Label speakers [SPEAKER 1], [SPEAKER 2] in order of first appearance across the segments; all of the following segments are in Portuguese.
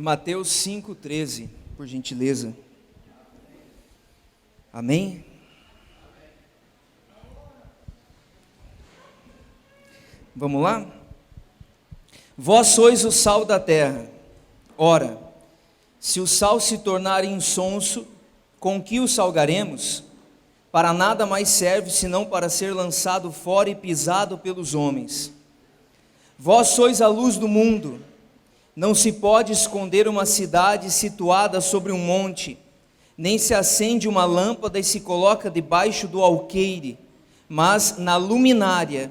[SPEAKER 1] Mateus 5,13, por gentileza. Amém? Vamos lá? Vós sois o sal da terra. Ora, se o sal se tornar insonso, com que o salgaremos? Para nada mais serve, senão para ser lançado fora e pisado pelos homens. Vós sois a luz do mundo. Não se pode esconder uma cidade situada sobre um monte, nem se acende uma lâmpada e se coloca debaixo do alqueire, mas na luminária,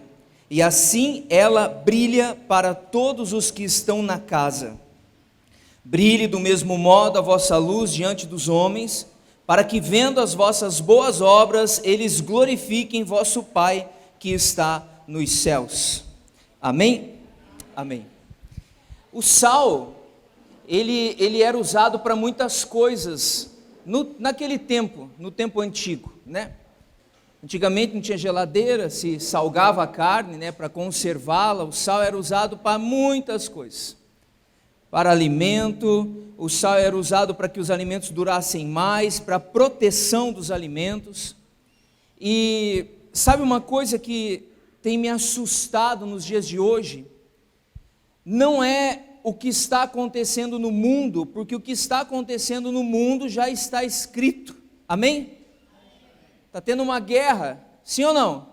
[SPEAKER 1] e assim ela brilha para todos os que estão na casa. Brilhe do mesmo modo a vossa luz diante dos homens, para que vendo as vossas boas obras, eles glorifiquem vosso Pai que está nos céus. Amém? Amém. O sal, ele era usado para muitas coisas naquele tempo, no tempo antigo, né? Antigamente não tinha geladeira, se salgava a carne, né, para conservá-la. O sal era usado para muitas coisas. Para alimento, o sal era usado para que os alimentos durassem mais, para proteção dos alimentos. E sabe uma coisa que tem me assustado nos dias de hoje? Não é o que está acontecendo no mundo, porque o que está acontecendo no mundo já está escrito. Amém? Está tendo uma guerra, sim ou não?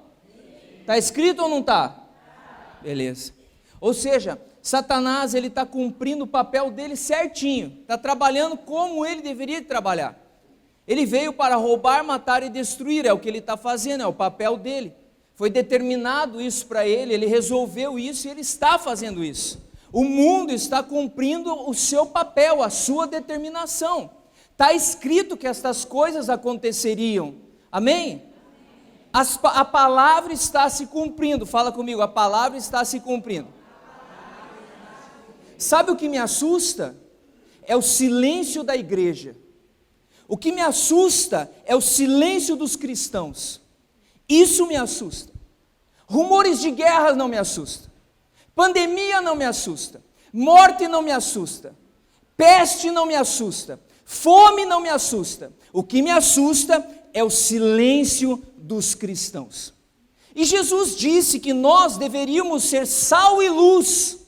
[SPEAKER 1] Está escrito ou não está? Beleza. Ou seja, Satanás, ele está cumprindo o papel dele certinho, está trabalhando como ele deveria trabalhar. Ele veio para roubar, matar e destruir, é o que ele está fazendo, é o papel dele. Foi determinado isso para ele, ele resolveu isso e ele está fazendo isso. O mundo está cumprindo o seu papel, a sua determinação. Está escrito que estas coisas aconteceriam. Amém? A palavra está se cumprindo. Fala comigo, a palavra está se cumprindo. Sabe o que me assusta? É o silêncio da igreja. O que me assusta é o silêncio dos cristãos. Isso me assusta. Rumores de guerra não me assustam. Pandemia não me assusta. Morte não me assusta. Peste não me assusta. Fome não me assusta. O que me assusta é o silêncio dos cristãos. E Jesus disse que nós deveríamos ser sal e luz,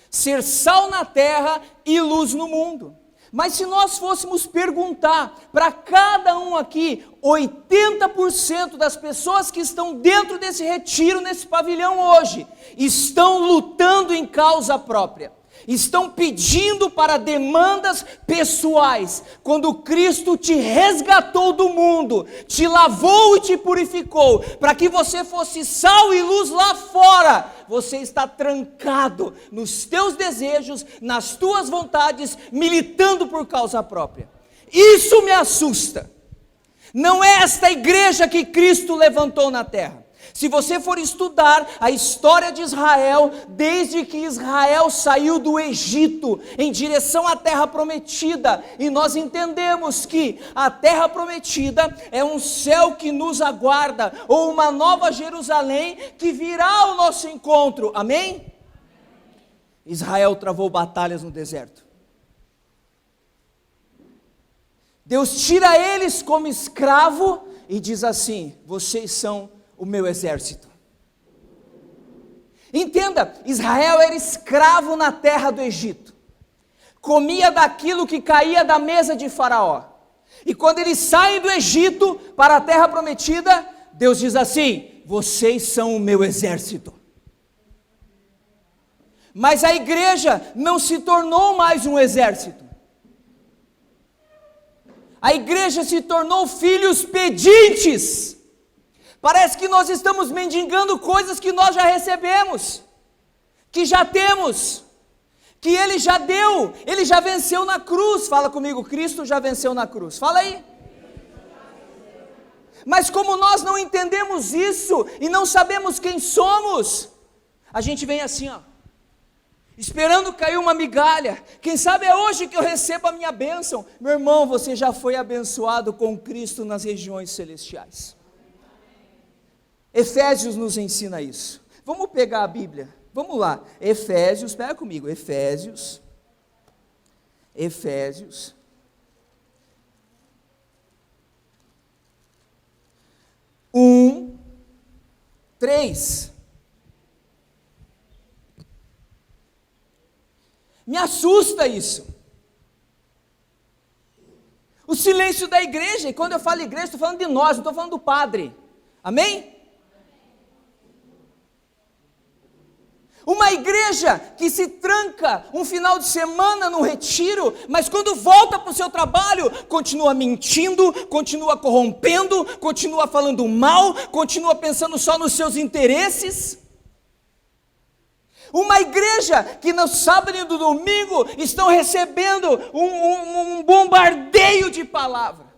[SPEAKER 1] ser sal na terra e luz no mundo. Mas se nós fôssemos perguntar para cada um aqui, 80% das pessoas que estão dentro desse retiro, nesse pavilhão hoje, estão lutando em causa própria. Estão pedindo para demandas pessoais, quando Cristo te resgatou do mundo, te lavou e te purificou, para que você fosse sal e luz lá fora. Você está trancado nos teus desejos, nas tuas vontades, militando por causa própria. Isso me assusta. Não é esta igreja que Cristo levantou na terra. Se você for estudar a história de Israel, desde que Israel saiu do Egito em direção à terra prometida, e nós entendemos que a terra prometida é um céu que nos aguarda, ou uma nova Jerusalém que virá ao nosso encontro, amém? Israel travou batalhas no deserto. Deus tira eles como escravo e diz assim: vocês são o meu exército. Entenda, Israel era escravo na terra do Egito, comia daquilo que caía da mesa de Faraó, e quando eles saem do Egito para a terra prometida, Deus diz assim: vocês são o meu exército. Mas a igreja não se tornou mais um exército, a igreja se tornou filhos pedintes. Parece que nós estamos mendigando coisas que nós já recebemos, que já temos, que Ele já deu, Ele já venceu na cruz. Fala comigo, Cristo já venceu na cruz. Fala aí. Mas como nós não entendemos isso e não sabemos quem somos, a gente vem assim, ó, esperando cair uma migalha. Quem sabe é hoje que eu recebo a minha bênção. Meu irmão, você já foi abençoado com Cristo nas regiões celestiais. Efésios nos ensina isso. Vamos pegar a Bíblia, vamos lá, Efésios, pega comigo, Efésios, Efésios 1:3. Me assusta isso. O silêncio da igreja, e quando eu falo igreja, estou falando de nós, não estou falando do padre. Amém? Uma igreja que se tranca um final de semana no retiro, mas quando volta para o seu trabalho, continua mentindo, continua corrompendo, continua falando mal, continua pensando só nos seus interesses. Uma igreja que no sábado e no domingo estão recebendo um bombardeio de palavra.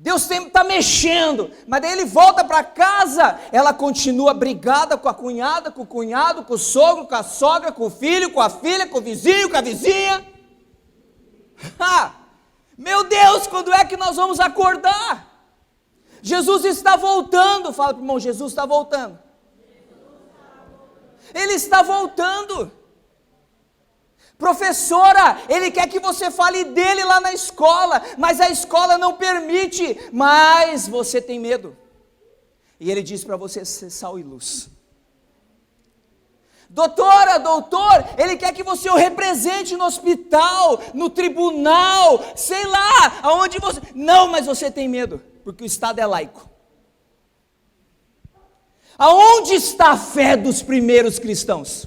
[SPEAKER 1] Deus está mexendo, mas daí ele volta para casa, ela continua brigada com a cunhada, com o cunhado, com o sogro, com a sogra, com o filho, com a filha, com o vizinho, com a vizinha. Meu Deus, quando é que nós vamos acordar? Jesus está voltando. Fala para o irmão, Jesus está voltando. Ele está voltando. Professora, ele quer que você fale dele lá na escola, mas a escola não permite, mas você tem medo. E ele diz para você ser sal e luz. Doutora, doutor, ele quer que você o represente no hospital, no tribunal, sei lá, aonde você... Não, mas você tem medo, porque o Estado é laico. Aonde está a fé dos primeiros cristãos?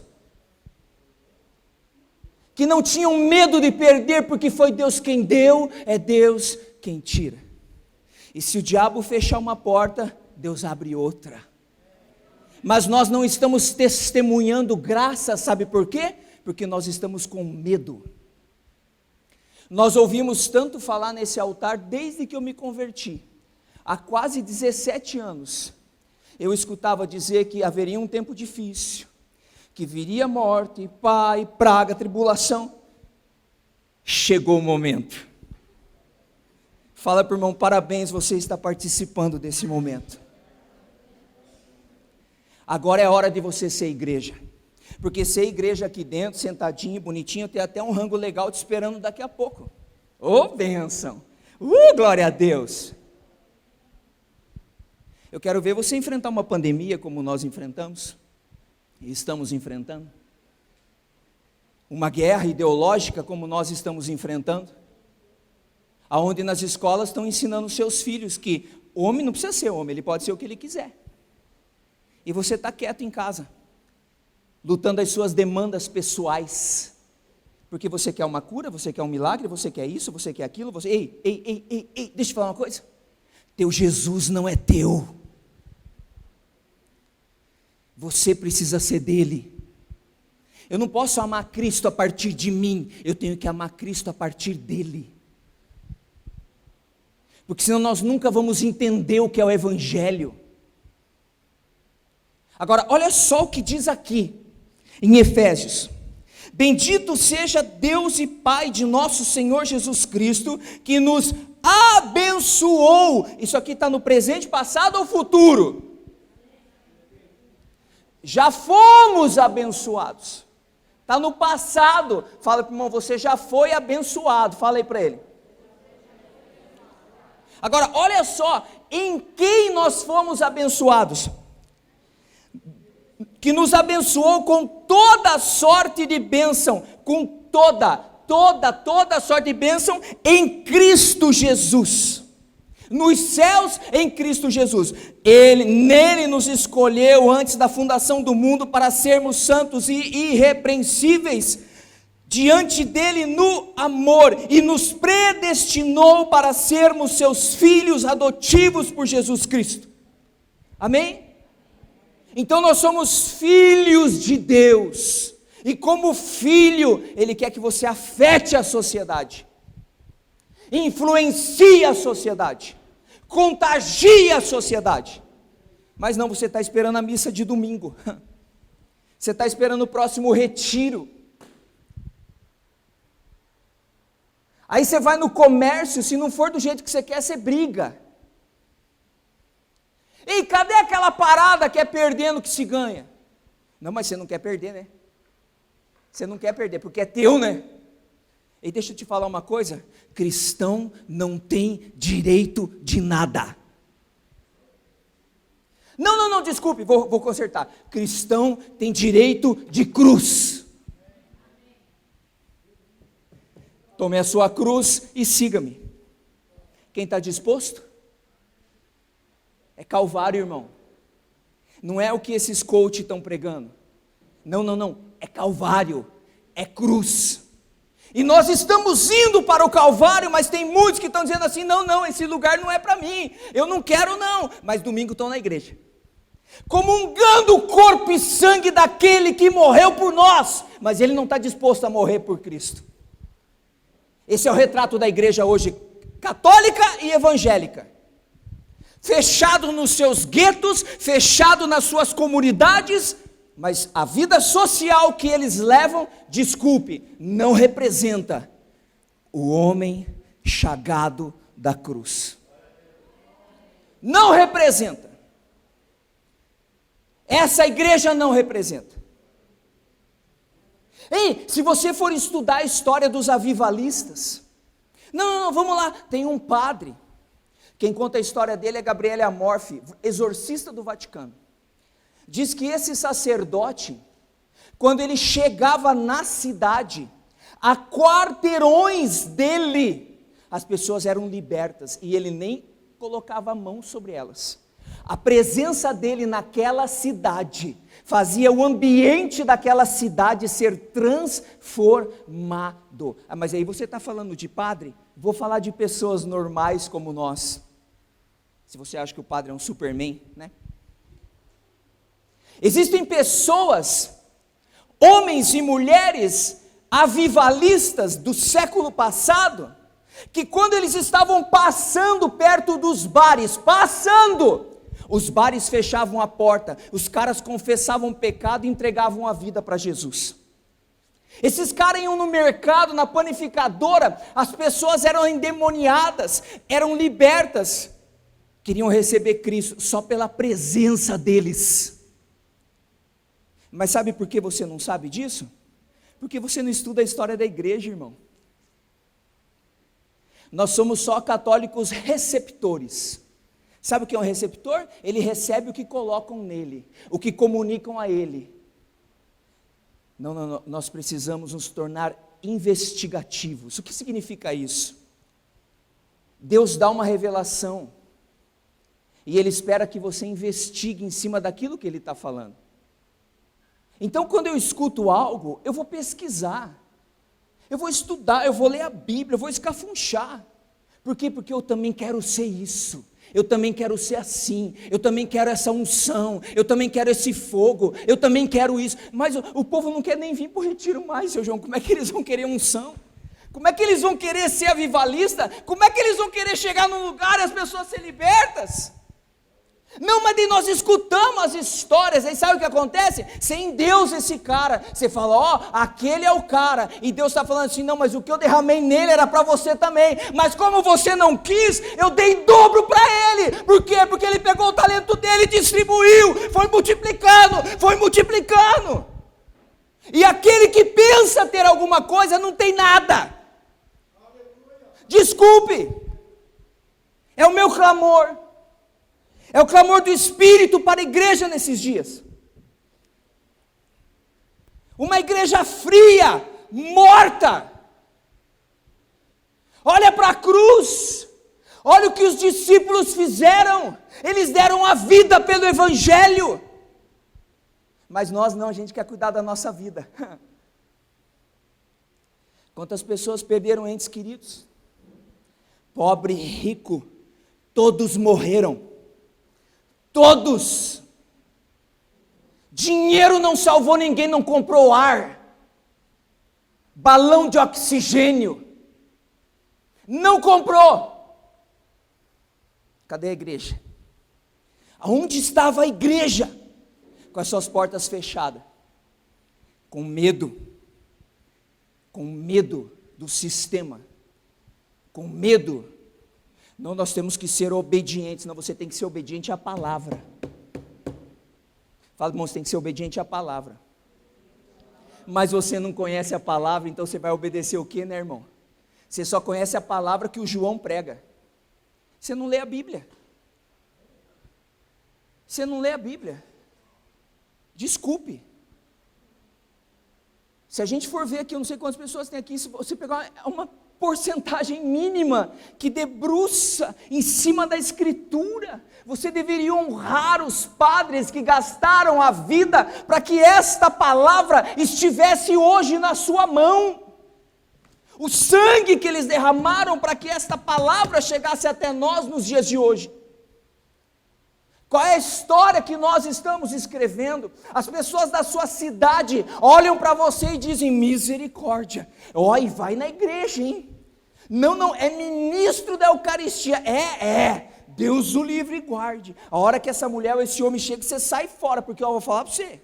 [SPEAKER 1] Que não tinham medo de perder, porque foi Deus quem deu, é Deus quem tira. E se o diabo fechar uma porta, Deus abre outra. Mas nós não estamos testemunhando graça, sabe por quê? Porque nós estamos com medo. Nós ouvimos tanto falar nesse altar desde que eu me converti. Há quase 17 anos, eu escutava dizer que haveria um tempo difícil, que viria morte, pai, praga, tribulação. Chegou o momento. Fala para o irmão, parabéns, você está participando desse momento. Agora é hora de você ser igreja. Porque ser igreja aqui dentro, sentadinho, bonitinho, tem até um rango legal te esperando daqui a pouco. Ô, bênção! Glória a Deus! Eu quero ver você enfrentar uma pandemia como nós enfrentamos. E estamos enfrentando, uma guerra ideológica como nós estamos enfrentando, aonde nas escolas estão ensinando os seus filhos que homem não precisa ser homem, ele pode ser o que ele quiser, e você está quieto em casa, lutando as suas demandas pessoais, porque você quer uma cura, você quer um milagre, você quer isso, você quer aquilo, você... Ei, deixa eu falar uma coisa, teu Jesus não é teu, você precisa ser dele. Eu não posso amar Cristo a partir de mim, eu tenho que amar Cristo a partir dele. Porque senão nós nunca vamos entender o que é o Evangelho. Agora, olha só o que diz aqui, em Efésios. Bendito seja Deus e Pai de nosso Senhor Jesus Cristo, que nos abençoou. Isso aqui está no presente, passado ou futuro? Já fomos abençoados. Está no passado. Fala para o irmão, você já foi abençoado. Fala aí para ele. Agora, olha só, em quem nós fomos abençoados? Que nos abençoou com toda sorte de bênção, com toda sorte de bênção em Cristo Jesus. Nos céus em Cristo Jesus. Nele nos escolheu antes da fundação do mundo para sermos santos e irrepreensíveis diante dele no amor, e nos predestinou para sermos seus filhos adotivos por Jesus Cristo. Amém? Então nós somos filhos de Deus, e como filho, ele quer que você afete a sociedade, influencie a sociedade, contagie a sociedade. Mas não, você está esperando a missa de domingo, você está esperando o próximo retiro, aí você vai no comércio, se não for do jeito que você quer, você briga. E cadê aquela parada que é perdendo que se ganha? Não, mas você não quer perder, né? Você não quer perder, porque é teu, né? E deixa eu te falar uma coisa: cristão não tem direito de nada. Não, desculpe, vou consertar. Cristão tem direito de cruz. Tome a sua cruz e siga-me. Quem está disposto? É Calvário, irmão. Não é o que esses coaches estão pregando. Não, é Calvário, é cruz. E nós estamos indo para o Calvário, mas tem muitos que estão dizendo assim: não, esse lugar não é para mim, eu não quero não, mas domingo estão na igreja, comungando o corpo e sangue daquele que morreu por nós, mas ele não está disposto a morrer por Cristo. Esse é o retrato da igreja hoje, católica e evangélica, fechado nos seus guetos, fechado nas suas comunidades, mas a vida social que eles levam, desculpe, não representa o homem chagado da cruz. Não representa. Essa igreja não representa. Ei, se você for estudar a história dos avivalistas, não, vamos lá, tem um padre, quem conta a história dele é Gabriele Amorfi, exorcista do Vaticano. Diz que esse sacerdote, quando ele chegava na cidade, a quarteirões dele, as pessoas eram libertas, e ele nem colocava a mão sobre elas. A presença dele naquela cidade fazia o ambiente daquela cidade ser transformado. Mas aí você está falando de padre? Vou falar de pessoas normais como nós. Se você acha que o padre é um Superman, né? Existem pessoas, homens e mulheres avivalistas do século passado, que quando eles estavam passando perto dos bares, os bares fechavam a porta, os caras confessavam pecado e entregavam a vida para Jesus. Esses caras iam no mercado, na panificadora, as pessoas eram endemoniadas, eram libertas, queriam receber Cristo só pela presença deles. Mas sabe por que você não sabe disso? Porque você não estuda a história da igreja, irmão. Nós somos só católicos receptores. Sabe o que é um receptor? Ele recebe o que colocam nele, o que comunicam a ele. Não, nós precisamos nos tornar investigativos. O que significa isso? Deus dá uma revelação, e Ele espera que você investigue em cima daquilo que Ele está falando. Então, quando eu escuto algo, eu vou pesquisar, eu vou estudar, eu vou ler a Bíblia, eu vou escafunchar. Por quê? Porque eu também quero ser isso, eu também quero ser assim, eu também quero essa unção, eu também quero esse fogo, eu também quero isso. Mas o povo não quer nem vir para o retiro mais, seu João. Como é que eles vão querer unção? Como é que eles vão querer ser avivalista? Como é que eles vão querer chegar num lugar e as pessoas serem libertas? Não, mas daí nós escutamos as histórias, aí sabe o que acontece? Você endeusa esse cara, você fala, ó, aquele é o cara, e Deus está falando assim, não, mas o que eu derramei nele era para você também, mas como você não quis, eu dei dobro para ele. Por quê? Porque ele pegou o talento dele e distribuiu, foi multiplicando, e aquele que pensa ter alguma coisa, não tem nada. Desculpe, é o meu clamor, é o clamor do Espírito para a igreja nesses dias. Uma igreja fria, morta. Olha para a cruz, olha o que os discípulos fizeram, eles deram a vida pelo Evangelho. Mas nós não, a gente quer cuidar da nossa vida. Quantas pessoas perderam entes queridos? Pobre, rico, todos morreram. Todos. Dinheiro não salvou ninguém, não comprou ar, balão de oxigênio, não comprou. Cadê a igreja? Aonde estava a igreja? Com as suas portas fechadas, com medo do sistema, com medo. Não, nós temos que ser obedientes. Não, você tem que ser obediente à palavra. Fala, irmão, você tem que ser obediente à palavra. Mas você não conhece a palavra, então você vai obedecer o quê, né, irmão? Você só conhece a palavra que o João prega. Você não lê a Bíblia. Você não lê a Bíblia. Desculpe. Se a gente for ver aqui, eu não sei quantas pessoas tem aqui, se você pegar uma porcentagem mínima que debruça em cima da Escritura, você deveria honrar os padres que gastaram a vida para que esta palavra estivesse hoje na sua mão. O sangue que eles derramaram para que esta palavra chegasse até nós nos dias de hoje. Qual é a história que nós estamos escrevendo? As pessoas da sua cidade olham para você e dizem, misericórdia, ó, e vai na igreja, hein? Não, é ministro da Eucaristia, Deus o livre e guarde. A hora que essa mulher ou esse homem chega, você sai fora, porque eu vou falar para você,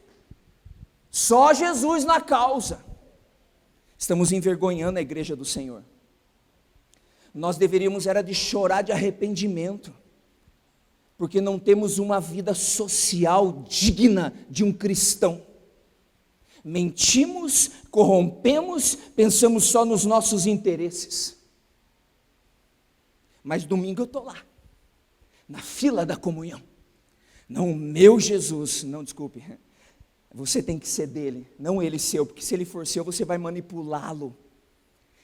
[SPEAKER 1] só Jesus na causa. Estamos envergonhando a igreja do Senhor. Nós deveríamos era de chorar de arrependimento, porque não temos uma vida social digna de um cristão. Mentimos, corrompemos, pensamos só nos nossos interesses. Mas domingo eu estou lá, na fila da comunhão. Não, o meu Jesus, não, desculpe, você tem que ser dele, não ele seu, porque se ele for seu, você vai manipulá-lo.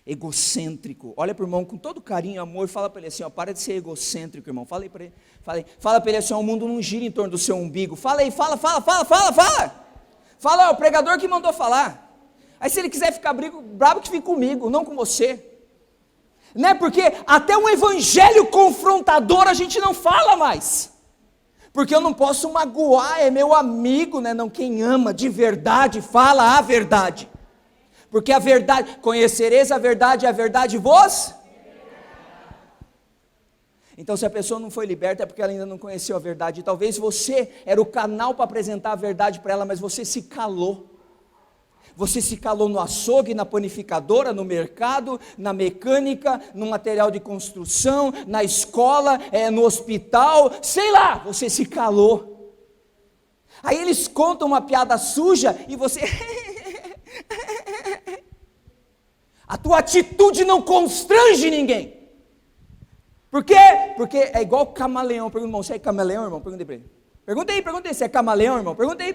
[SPEAKER 1] Egocêntrico. Olha para o irmão com todo carinho e amor e fala para ele assim, ó, para de ser egocêntrico, irmão. Fala para ele assim, ó, o mundo não gira em torno do seu umbigo. Fala aí, fala. Fala, ó, o pregador que mandou falar. Aí se ele quiser ficar bravo, que fique comigo, não com você. Né? Porque até um evangelho confrontador a gente não fala mais. Porque eu não posso magoar, é meu amigo, né? Não, quem ama de verdade, fala a verdade. Porque a verdade, conhecereis a verdade vos? Então se a pessoa não foi liberta é porque ela ainda não conheceu a verdade. Talvez você era o canal para apresentar a verdade para ela, mas você se calou. Você se calou no açougue, na panificadora, no mercado, na mecânica, no material de construção, na escola, no hospital, sei lá, você se calou. Aí eles contam uma piada suja e você... A tua atitude não constrange ninguém. Por quê? Porque é igual camaleão. Pergunta, irmão, você é camaleão, irmão? Perguntei para ele. Perguntei, você é camaleão, irmão? Perguntei.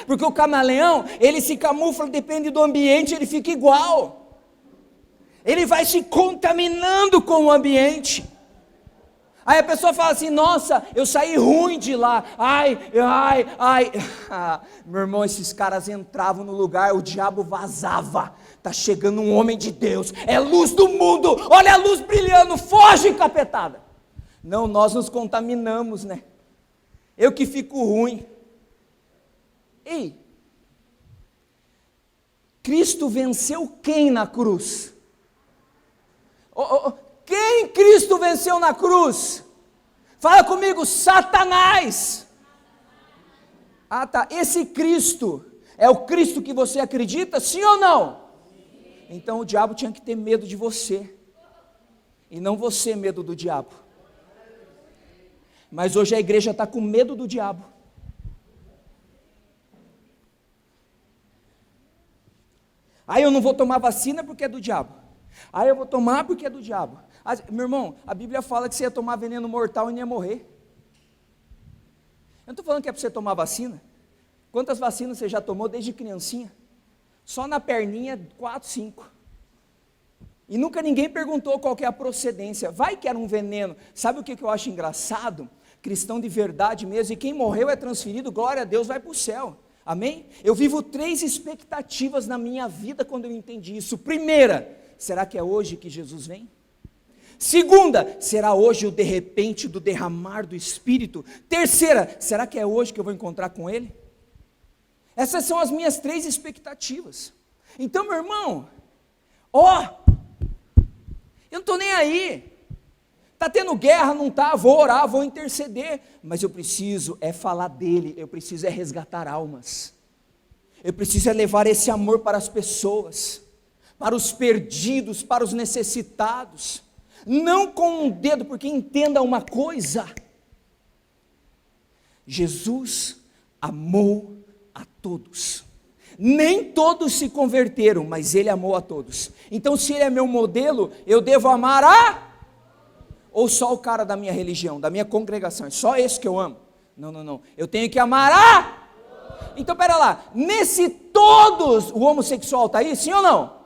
[SPEAKER 1] Porque o camaleão, ele se camufla, depende do ambiente, ele fica igual. Ele vai se contaminando com o ambiente. Aí a pessoa fala assim, nossa, eu saí ruim de lá, ai, meu irmão, esses caras entravam no lugar, o diabo vazava, está chegando um homem de Deus, é luz do mundo, olha a luz brilhando, foge, capetada. Não, nós nos contaminamos, né? Eu que fico ruim. Ei, Cristo venceu quem na cruz? Quem Cristo venceu na cruz? Fala comigo, Satanás. Ah tá, esse Cristo é o Cristo que você acredita, sim ou não? Então o diabo tinha que ter medo de você, e não você medo do diabo. Mas hoje a igreja está com medo do diabo. Aí eu não vou tomar vacina porque é do diabo. Aí eu vou tomar porque é do diabo. Meu irmão, a Bíblia fala que você ia tomar veneno mortal e não ia morrer. Eu não estou falando que é para você tomar vacina. Quantas vacinas você já tomou desde criancinha? Só na perninha, 4, 5. E nunca ninguém perguntou qual que é a procedência. Vai que era um veneno. Sabe o que eu acho engraçado? Cristão de verdade mesmo, e quem morreu é transferido, glória a Deus, vai para o céu. Amém? Eu vivo 3 expectativas na minha vida quando eu entendi isso. Primeira, será que é hoje que Jesus vem? Segunda, será hoje o de repente do derramar do Espírito? Terceira, será que é hoje que eu vou encontrar com Ele? Essas são as minhas 3 expectativas. Então, meu irmão, eu não estou nem aí. Está tendo guerra, não está? Vou orar, vou interceder. Mas eu preciso falar dele, eu preciso resgatar almas. Eu preciso levar esse amor para as pessoas, para os perdidos, para os necessitados. Não com um dedo, porque entenda uma coisa. Jesus amou a todos. Nem todos se converteram, mas ele amou a todos. Então, se ele é meu modelo, eu devo amar a... Ou só o cara da minha religião, da minha congregação, é só esse que eu amo? Não, não, não. Eu tenho que amar a... Então, pera lá. Nesse todos, o homossexual está aí, sim ou não?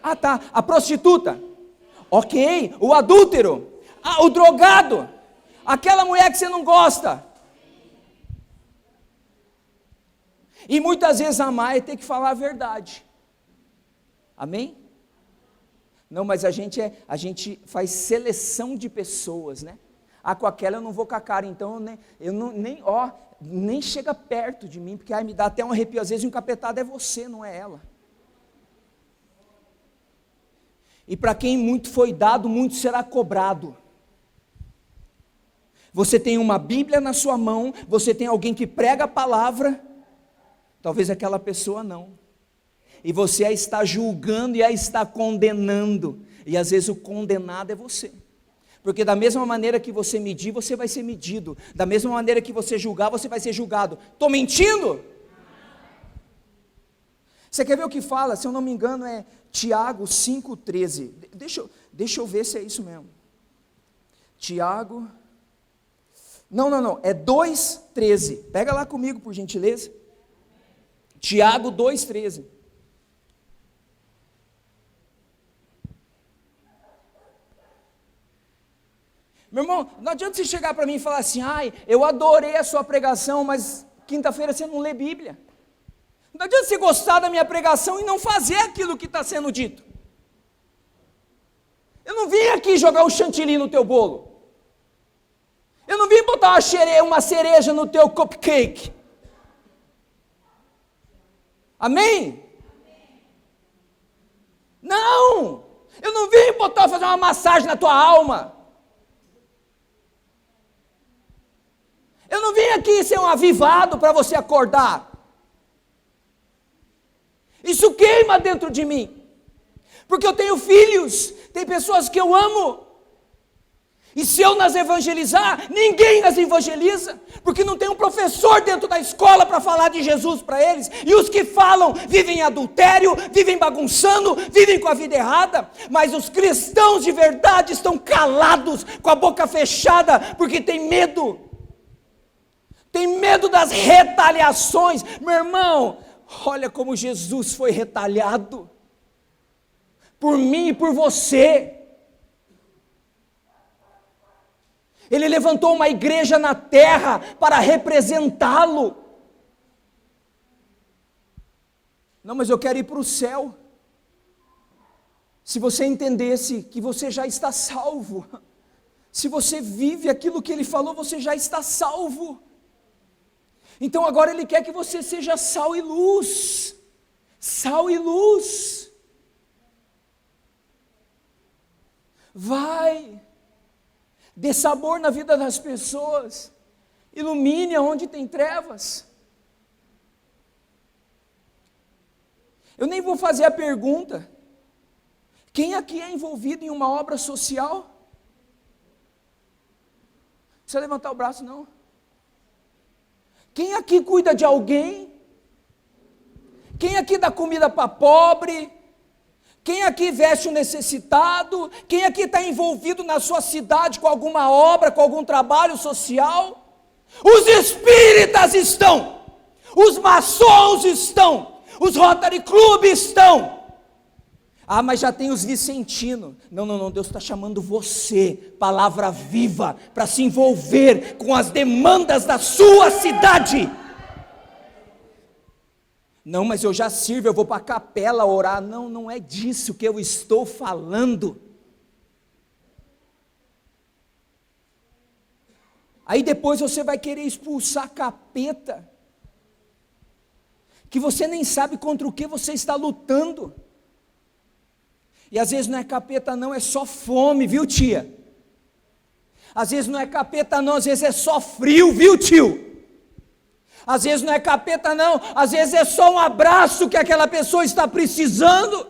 [SPEAKER 1] Ah, tá. A prostituta. Ok. O adúltero. Ah, o drogado. Aquela mulher que você não gosta. E muitas vezes amar é ter que falar a verdade. Amém? Não, mas a gente faz seleção de pessoas, né? Ah, com aquela eu não vou com a cara, então nem chega perto de mim, porque me dá até um arrepio. Às vezes o encapetado é você, não é ela. E para quem muito foi dado, muito será cobrado. Você tem uma Bíblia na sua mão, você tem alguém que prega a palavra, talvez aquela pessoa não. E você a está julgando e a está condenando. E às vezes o condenado é você. Porque da mesma maneira que você medir, você vai ser medido. Da mesma maneira que você julgar, você vai ser julgado. Estou mentindo? Você quer ver o que fala? Se eu não me engano é Tiago 5,13. Deixa eu ver se é isso mesmo. Tiago... Não, é 2,13. Pega lá comigo, por gentileza. Tiago 2,13. Meu irmão, não adianta você chegar para mim e falar assim, eu adorei a sua pregação, mas quinta-feira você não lê Bíblia. Não adianta você gostar da minha pregação e não fazer aquilo que está sendo dito. Eu não vim aqui jogar um chantilly no teu bolo. Eu não vim botar uma cereja no teu cupcake. Amém? Não! Eu não vim fazer uma massagem na tua alma. Eu não vim aqui ser um avivado para você acordar. Isso queima dentro de mim. Porque eu tenho filhos, tem pessoas que eu amo. E se eu nas evangelizar, ninguém nas evangeliza. Porque não tem um professor dentro da escola para falar de Jesus para eles. E os que falam vivem em adultério, vivem bagunçando, vivem com a vida errada. Mas os cristãos de verdade estão calados, com a boca fechada, porque tem medo. Tem medo das retaliações. Meu irmão, olha como Jesus foi retalhado. Por mim e por você. Ele levantou uma igreja na terra para representá-lo. Não, mas eu quero ir para o céu. Se você entendesse que você já está salvo. Se você vive aquilo que ele falou, você já está salvo. Então agora ele quer que você seja sal e luz. Sal e luz. Vai. Dê sabor na vida das pessoas. Ilumine aonde tem trevas. Eu nem vou fazer a pergunta. Quem aqui é envolvido em uma obra social? Não precisa levantar o braço não. Quem aqui cuida de alguém? Quem aqui dá comida para pobre? Quem aqui veste o necessitado? Quem aqui está envolvido na sua cidade com alguma obra, com algum trabalho social? Os espíritas estão, os maçons estão, os Rotary Club estão. Ah, mas já tem os vicentinos. Não, Deus está chamando você, palavra viva, para se envolver com as demandas da sua cidade. Não, mas eu já sirvo, eu vou para a capela orar. Não é disso que eu estou falando. Aí depois você vai querer expulsar capeta, que você nem sabe contra o que você está lutando. E às vezes não é capeta não, é só fome, viu tia? Às vezes não é capeta não, às vezes é só frio, viu tio? Às vezes não é capeta não, às vezes é só um abraço que aquela pessoa está precisando.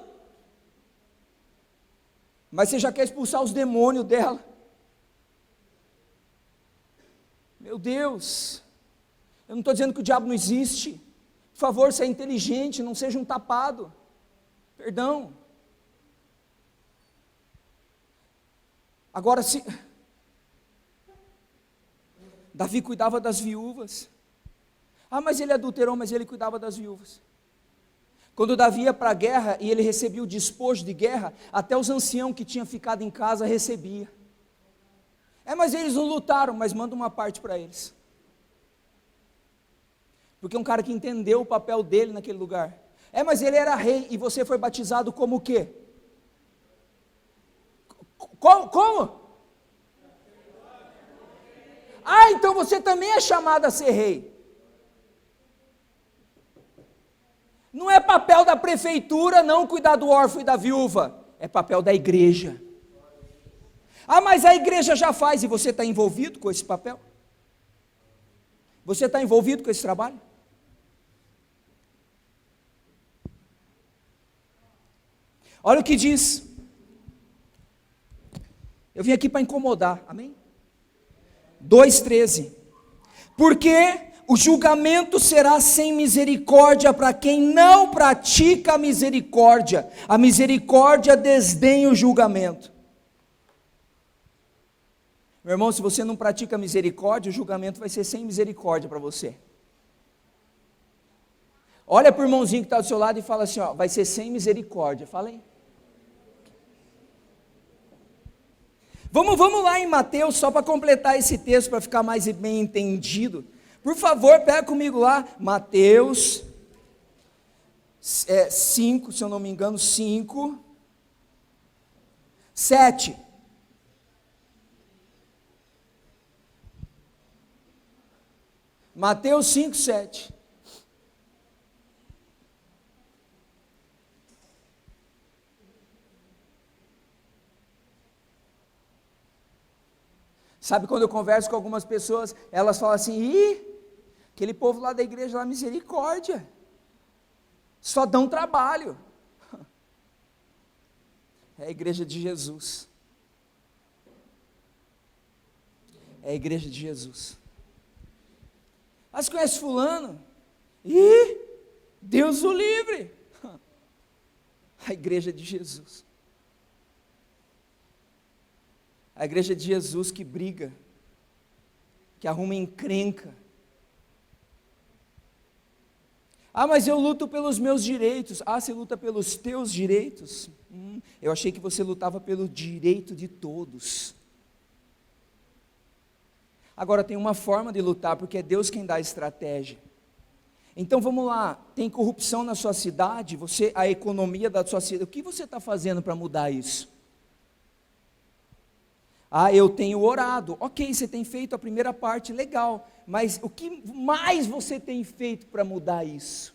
[SPEAKER 1] Mas você já quer expulsar os demônios dela. Meu Deus, eu não estou dizendo que o diabo não existe. Estou favor, seja inteligente, não seja um tapado. Perdão. Agora, se Davi cuidava das viúvas. Mas ele adulterou, mas ele cuidava das viúvas. Quando Davi ia para a guerra e ele recebia o despojo de guerra, até os anciãos que tinham ficado em casa recebia. Mas eles não lutaram, mas manda uma parte para eles. Porque é um cara que entendeu o papel dele naquele lugar. Mas ele era rei e você foi batizado como o quê? Como? Então você também é chamado a ser rei. Não é papel da prefeitura não cuidar do órfão e da viúva, é papel da igreja. Mas a igreja já faz, e você está envolvido com esse papel? Você está envolvido com esse trabalho? Olha o que diz. Eu vim aqui para incomodar, amém? 2,13. Porque o julgamento será sem misericórdia para quem não pratica a misericórdia. A misericórdia desdenha o julgamento. Meu irmão, se você não pratica a misericórdia, o julgamento vai ser sem misericórdia para você. Olha para o irmãozinho que está do seu lado e fala assim, vai ser sem misericórdia. Fala aí. Vamos lá em Mateus, só para completar esse texto, para ficar mais bem entendido. Por favor, pega comigo lá, Mateus 5, se eu não me engano, 5, 7. Mateus 5, 7. Sabe quando eu converso com algumas pessoas, elas falam assim, aquele povo lá da igreja lá, misericórdia, só dão trabalho. É a igreja de Jesus. É a igreja de Jesus. Você conhece fulano? Deus o livre. A igreja de Jesus. A igreja de Jesus que briga, que arruma encrenca. Mas eu luto pelos meus direitos. Você luta pelos teus direitos? Eu achei que você lutava pelo direito de todos. Agora tem uma forma de lutar, porque é Deus quem dá a estratégia. Então vamos lá, tem corrupção na sua cidade, a economia da sua cidade, o que você está fazendo para mudar isso? Eu tenho orado. Ok, você tem feito a primeira parte, legal. Mas o que mais você tem feito para mudar isso?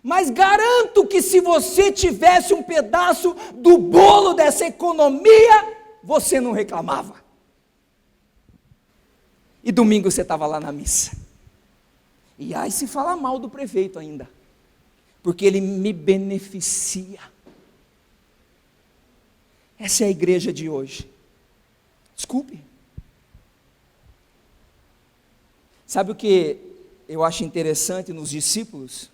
[SPEAKER 1] Mas garanto que se você tivesse um pedaço do bolo dessa economia, você não reclamava. E domingo você estava lá na missa. E se fala mal do prefeito ainda. Porque ele me beneficia. Essa é a igreja de hoje. Desculpe. Sabe o que eu acho interessante nos discípulos?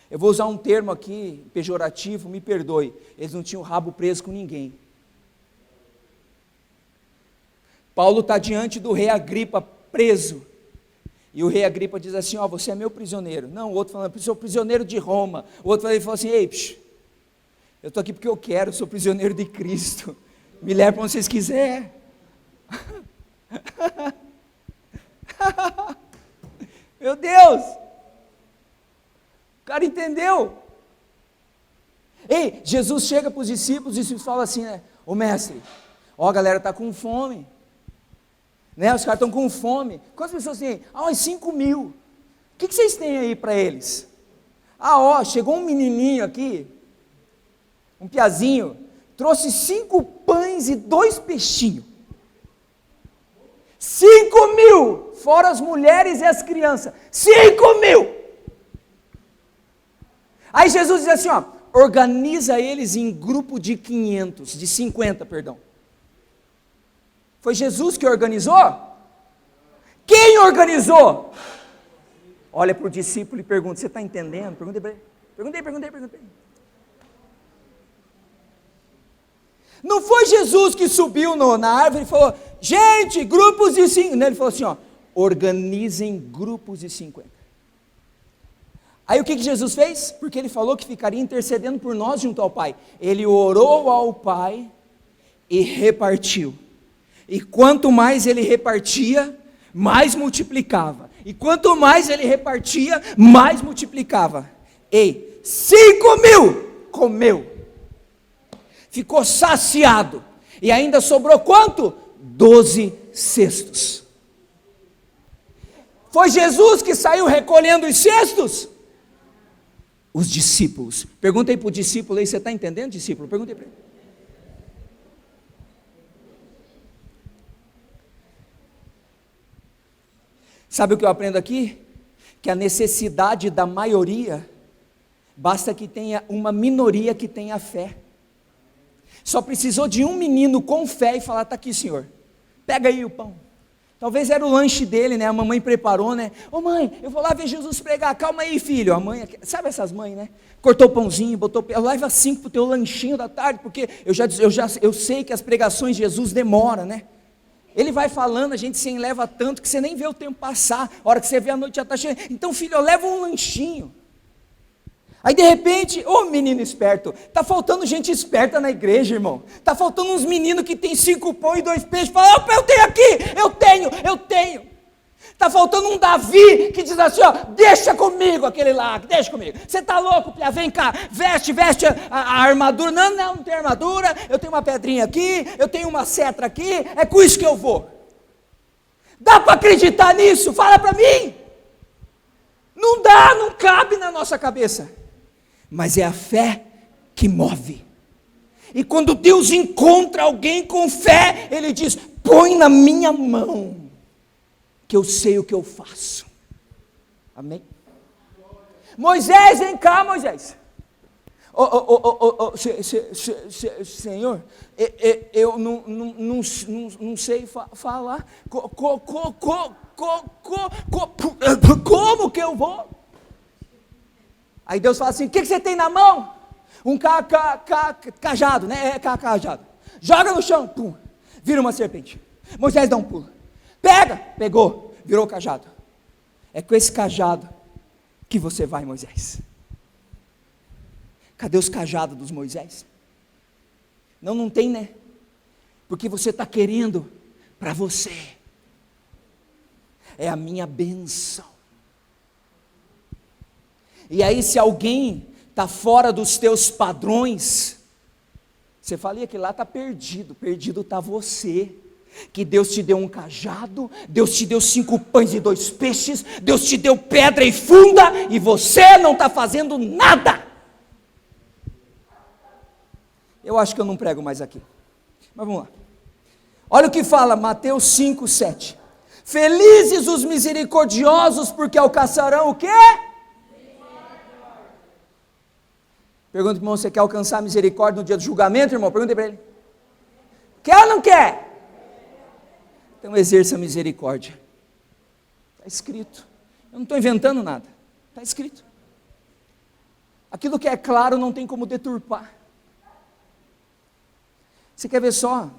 [SPEAKER 1] Eu vou usar um termo aqui, pejorativo, me perdoe. Eles não tinham o rabo preso com ninguém. Paulo está diante do rei Agripa, preso. E o rei Agripa diz assim, você é meu prisioneiro. Não, o outro falando, eu sou prisioneiro de Roma. O outro falou assim, eu estou aqui porque eu quero, sou prisioneiro de Cristo. Me leve para onde vocês quiserem. Meu Deus! O cara entendeu. Jesus chega para os discípulos e fala assim, ô mestre, a galera está com fome. Os caras estão com fome. Quantas pessoas tem? Uns 5 mil. O que vocês têm aí para eles? Chegou um menininho aqui, um piazinho, trouxe 5 pães e 2 peixinhos. 5 mil, fora as mulheres e as crianças. 5 mil. Aí Jesus diz assim, organiza eles em grupo de 500, de 50, perdão. Foi Jesus que organizou? Quem organizou? Olha para o discípulo e pergunta: você está entendendo? Perguntei para ele. Perguntei. Não foi Jesus que subiu na árvore e falou: gente, grupos de 5. Ele falou assim: organizem grupos de 50. Aí o que Jesus fez? Porque ele falou que ficaria intercedendo por nós junto ao Pai. Ele orou ao Pai e repartiu. E quanto mais ele repartia, mais multiplicava. E quanto mais ele repartia, mais multiplicava. 5.000 comeu. Ficou saciado. E ainda sobrou quanto? 12 cestos. Foi Jesus que saiu recolhendo os cestos? Os discípulos. Perguntei para o discípulo aí: você está entendendo, discípulo? Perguntei para ele. Sabe o que eu aprendo aqui? Que a necessidade da maioria, basta que tenha uma minoria que tenha fé. Só precisou de um menino com fé e falar: está aqui, Senhor, pega aí o pão. Talvez era o lanche dele, né? A mamãe preparou, né? Ô mãe, eu vou lá ver Jesus pregar. Calma aí, filho. A mãe, sabe essas mães, né? Cortou o pãozinho, botou, leva 5 para o teu lanchinho da tarde, porque eu sei que as pregações de Jesus demoram, né? Ele vai falando, a gente se enleva tanto que você nem vê o tempo passar. A hora que você vê a noite já está cheia. Então, filho, leva um lanchinho. Aí de repente, menino esperto, está faltando gente esperta na igreja, irmão. Está faltando uns meninos que tem 5 pães e 2 peixes. Fala: opa, eu tenho aqui, eu tenho. Está faltando um Davi que diz assim: deixa comigo aquele lá, deixa comigo. Você está louco, Pia? Vem cá, veste a armadura. Não tem armadura, eu tenho uma pedrinha aqui, eu tenho uma cetra aqui, é com isso que eu vou. Dá para acreditar nisso? Fala para mim. Não dá, não cabe na nossa cabeça. Mas é a fé que move. E quando Deus encontra alguém com fé, Ele diz: põe na minha mão, que eu sei o que eu faço. Amém? Moisés, vem cá, Moisés. Senhor, eu não sei falar. Como que eu vou? Aí Deus fala assim: o que você tem na mão? Um cajado, né? Cajado. Joga no chão, pum, vira uma serpente. Moisés dá um pulo. Pegou, virou o cajado. É com esse cajado que você vai, Moisés. Cadê os cajados dos Moisés? Não tem, né? Porque você está querendo para você. É a minha bênção. E aí, se alguém está fora dos teus padrões, você fala: que lá está perdido está você. Que Deus te deu um cajado, Deus te deu 5 pães e 2 peixes, Deus te deu pedra e funda, e você não está fazendo nada. Eu acho que eu não prego mais aqui, mas vamos lá. Olha o que fala Mateus 5:7. Felizes os misericordiosos, porque alcançarão o quê? Pergunta para o irmão: você quer alcançar misericórdia no dia do julgamento, irmão? Pergunta para ele: quer ou não quer? Então exerça a misericórdia. Está escrito. Eu não estou inventando nada. Está escrito. Aquilo que é claro não tem como deturpar. Você quer ver só?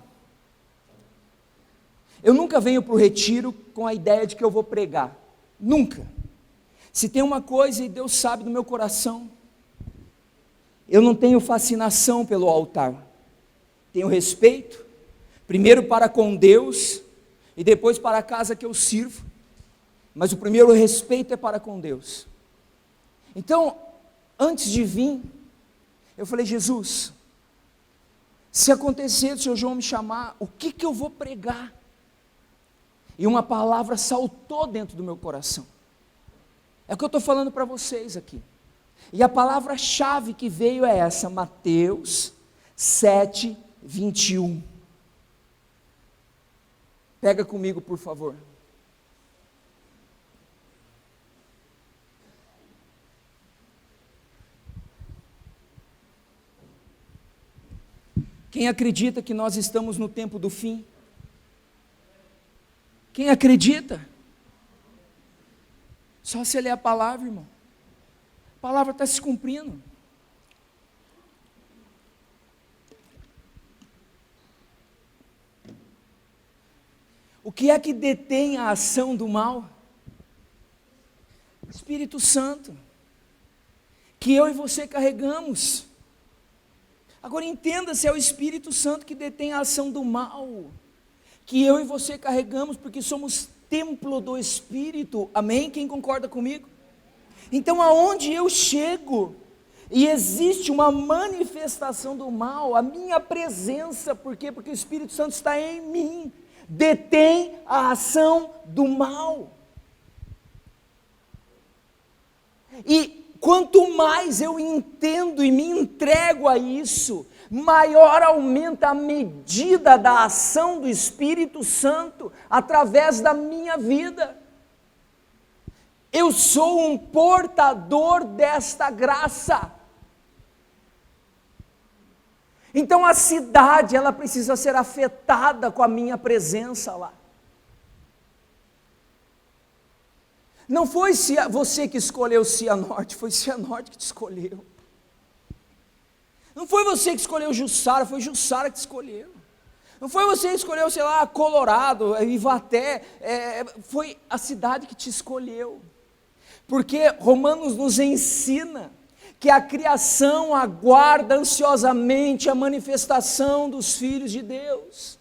[SPEAKER 1] Eu nunca venho para o retiro com a ideia de que eu vou pregar. Nunca. Se tem uma coisa, e Deus sabe do meu coração, eu não tenho fascinação pelo altar. Tenho respeito, primeiro para com Deus, e depois para a casa que eu sirvo. Mas o primeiro respeito é para com Deus. Então, antes de vir, eu falei: Jesus, se acontecer do Senhor João me chamar, o que eu vou pregar? E uma palavra saltou dentro do meu coração. É o que eu estou falando para vocês aqui. E a palavra-chave que veio é essa: Mateus 7:21. Pega comigo, por favor. Quem acredita que nós estamos no tempo do fim? Quem acredita? Só se ler a palavra, irmão. A palavra está se cumprindo. O que é que detém a ação do mal? Espírito Santo, que eu e você carregamos. Agora entenda, se é o Espírito Santo que detém a ação do mal, que eu e você carregamos, porque somos templo do Espírito, amém? Quem concorda comigo? Então aonde eu chego, e existe uma manifestação do mal, a minha presença, por quê? Porque o Espírito Santo está em mim, detém a ação do mal. E quanto mais eu entendo e me entrego a isso, maior aumenta a medida da ação do Espírito Santo através da minha vida. Eu sou um portador desta graça. Então a cidade, ela precisa ser afetada com a minha presença lá. Não foi você que escolheu Cianorte, foi Cianorte que te escolheu. Não foi você que escolheu Jussara, foi Jussara que te escolheu. Não foi você que escolheu, sei lá, Colorado, Ivaté, foi a cidade que te escolheu. Porque Romanos nos ensina que a criação aguarda ansiosamente a manifestação dos filhos de Deus.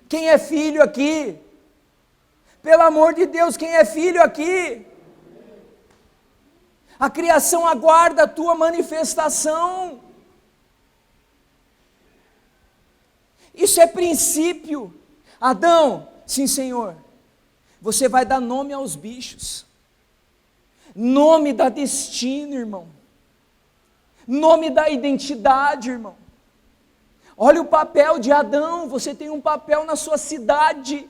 [SPEAKER 1] Quem é filho aqui? Pelo amor de Deus, quem é filho aqui? A criação aguarda a tua manifestação. Isso é princípio. Adão, sim Senhor, você vai dar nome aos bichos. Nome dá destino, irmão. Nome dá identidade, irmão. Olha o papel de Adão, você tem um papel na sua cidade.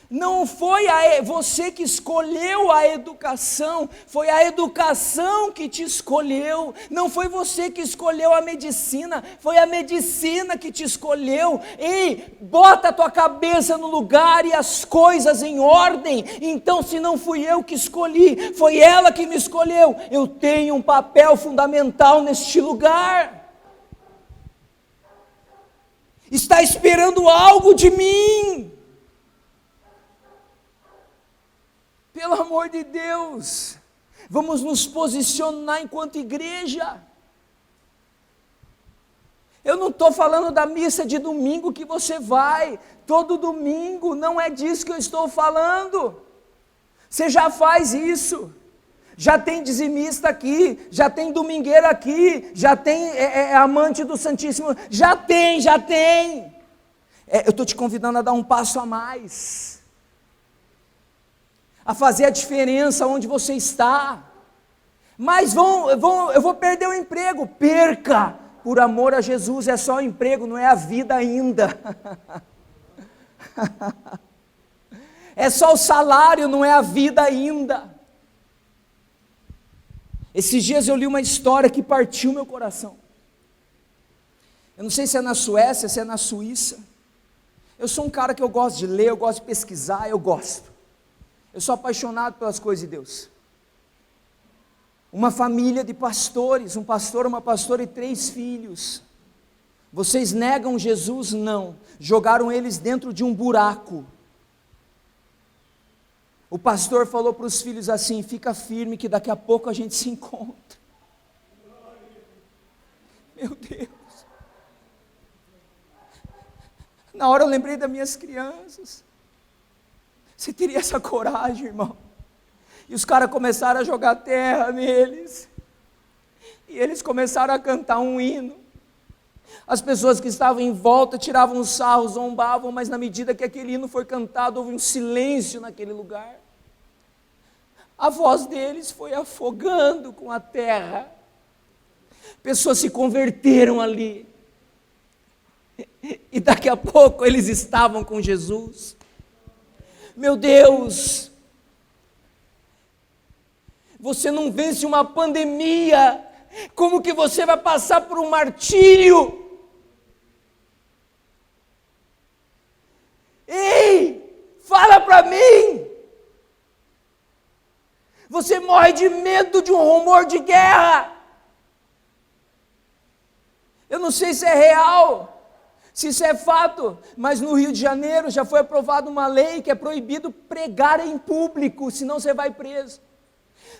[SPEAKER 1] Não foi você que escolheu a educação, foi a educação que te escolheu. Não foi você que escolheu a medicina, foi a medicina que te escolheu. Ei, bota a tua cabeça no lugar e as coisas em ordem. Então, se não fui eu que escolhi, foi ela que me escolheu. Eu tenho um papel fundamental neste lugar. Está esperando algo de mim. Pelo amor de Deus, vamos nos posicionar enquanto igreja. Eu não estou falando da missa de domingo que você vai, todo domingo, não é disso que eu estou falando. Você já faz isso, já tem dizimista aqui, já tem domingueiro aqui, já tem amante do Santíssimo, já tem. Eu estou te convidando a dar um passo a mais. A fazer a diferença onde você está. Mas eu vou perder o emprego. Perca, por amor a Jesus, é só o emprego, não é a vida ainda. É só o salário, não é a vida ainda. Esses dias eu li uma história que partiu meu coração. Eu não sei se é na Suécia, se é na Suíça. Eu sou um cara que eu gosto de ler, eu gosto de pesquisar, eu gosto. Eu sou apaixonado pelas coisas de Deus. Uma família de pastores, um pastor, uma pastora e 3 filhos. Vocês negam Jesus? Não. Jogaram eles dentro de um buraco. O pastor falou para os filhos assim: fica firme que daqui a pouco a gente se encontra. Meu Deus. Na hora eu lembrei das minhas crianças. Você teria essa coragem, irmão? E os caras começaram a jogar terra neles. E eles começaram a cantar um hino. As pessoas que estavam em volta tiravam os sarros, zombavam, mas na medida que aquele hino foi cantado, houve um silêncio naquele lugar. A voz deles foi afogando com a terra. Pessoas se converteram ali. E daqui a pouco eles estavam com Jesus. Meu Deus, você não vence uma pandemia, como que você vai passar por um martírio? Ei, fala para mim, Você morre de medo de um rumor de guerra. Eu não sei se é real, se isso é fato, mas no Rio de Janeiro já foi aprovada uma lei que é proibido pregar em público, senão você vai preso.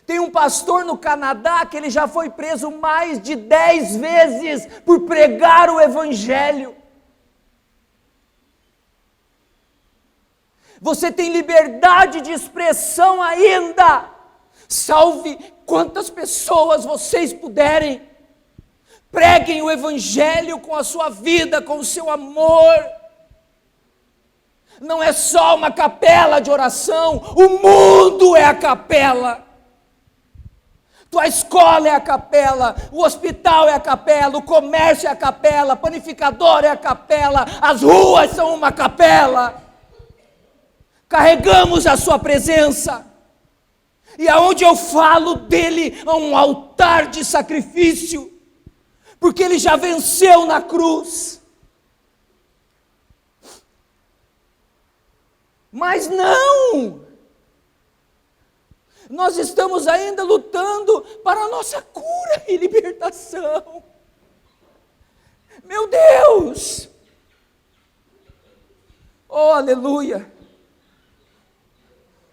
[SPEAKER 1] Tem um pastor no Canadá que ele já foi preso mais de 10 vezes por pregar o evangelho. Você tem liberdade de expressão ainda. Salve quantas pessoas vocês puderem. Preguem o evangelho com a sua vida, com o seu amor. Não é só uma capela de oração, o mundo é a capela. Tua escola é a capela, o hospital é a capela, o comércio é a capela, a panificadora é a capela, as ruas são uma capela. Carregamos a sua presença. E aonde eu falo dele, há um altar de sacrifício, porque ele já venceu na cruz. Mas não! Nós estamos ainda lutando para a nossa cura e libertação. Meu Deus! Oh, aleluia!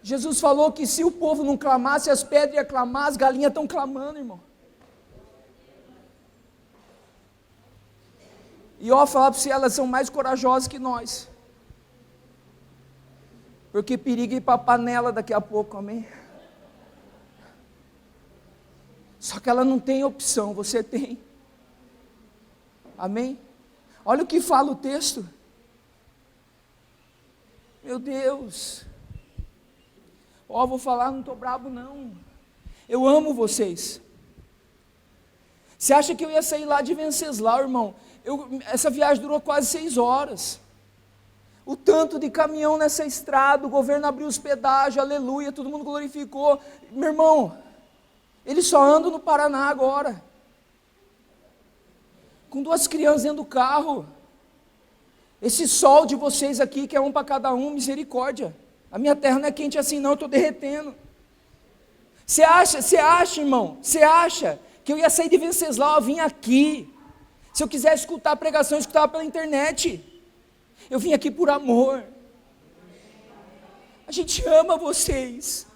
[SPEAKER 1] Jesus falou que se o povo não clamasse, as pedras iam clamar, as galinhas estão clamando, irmão. E ó, falar para você, elas são mais corajosas que nós. Porque perigo ir para a panela daqui a pouco, amém? Só que ela não tem opção, você tem. Amém? Olha o que fala o texto. Meu Deus. Ó, vou falar, não estou brabo não. Eu amo vocês. Você acha que eu ia sair lá de Venceslau, irmão? Essa viagem durou quase 6 horas. O tanto de caminhão nessa estrada, o governo abriu os pedágios, aleluia, todo mundo glorificou. Meu irmão, eles só andam no Paraná agora. Com 2 crianças dentro do carro. Esse sol de vocês aqui, que é um para cada um, misericórdia. A minha terra não é quente assim não, eu estou derretendo. Você acha, irmão, você acha que eu ia sair de Venceslau, eu vim aqui. Se eu quisesse escutar a pregação, eu escutava pela internet. Eu vim aqui por amor. A gente ama vocês.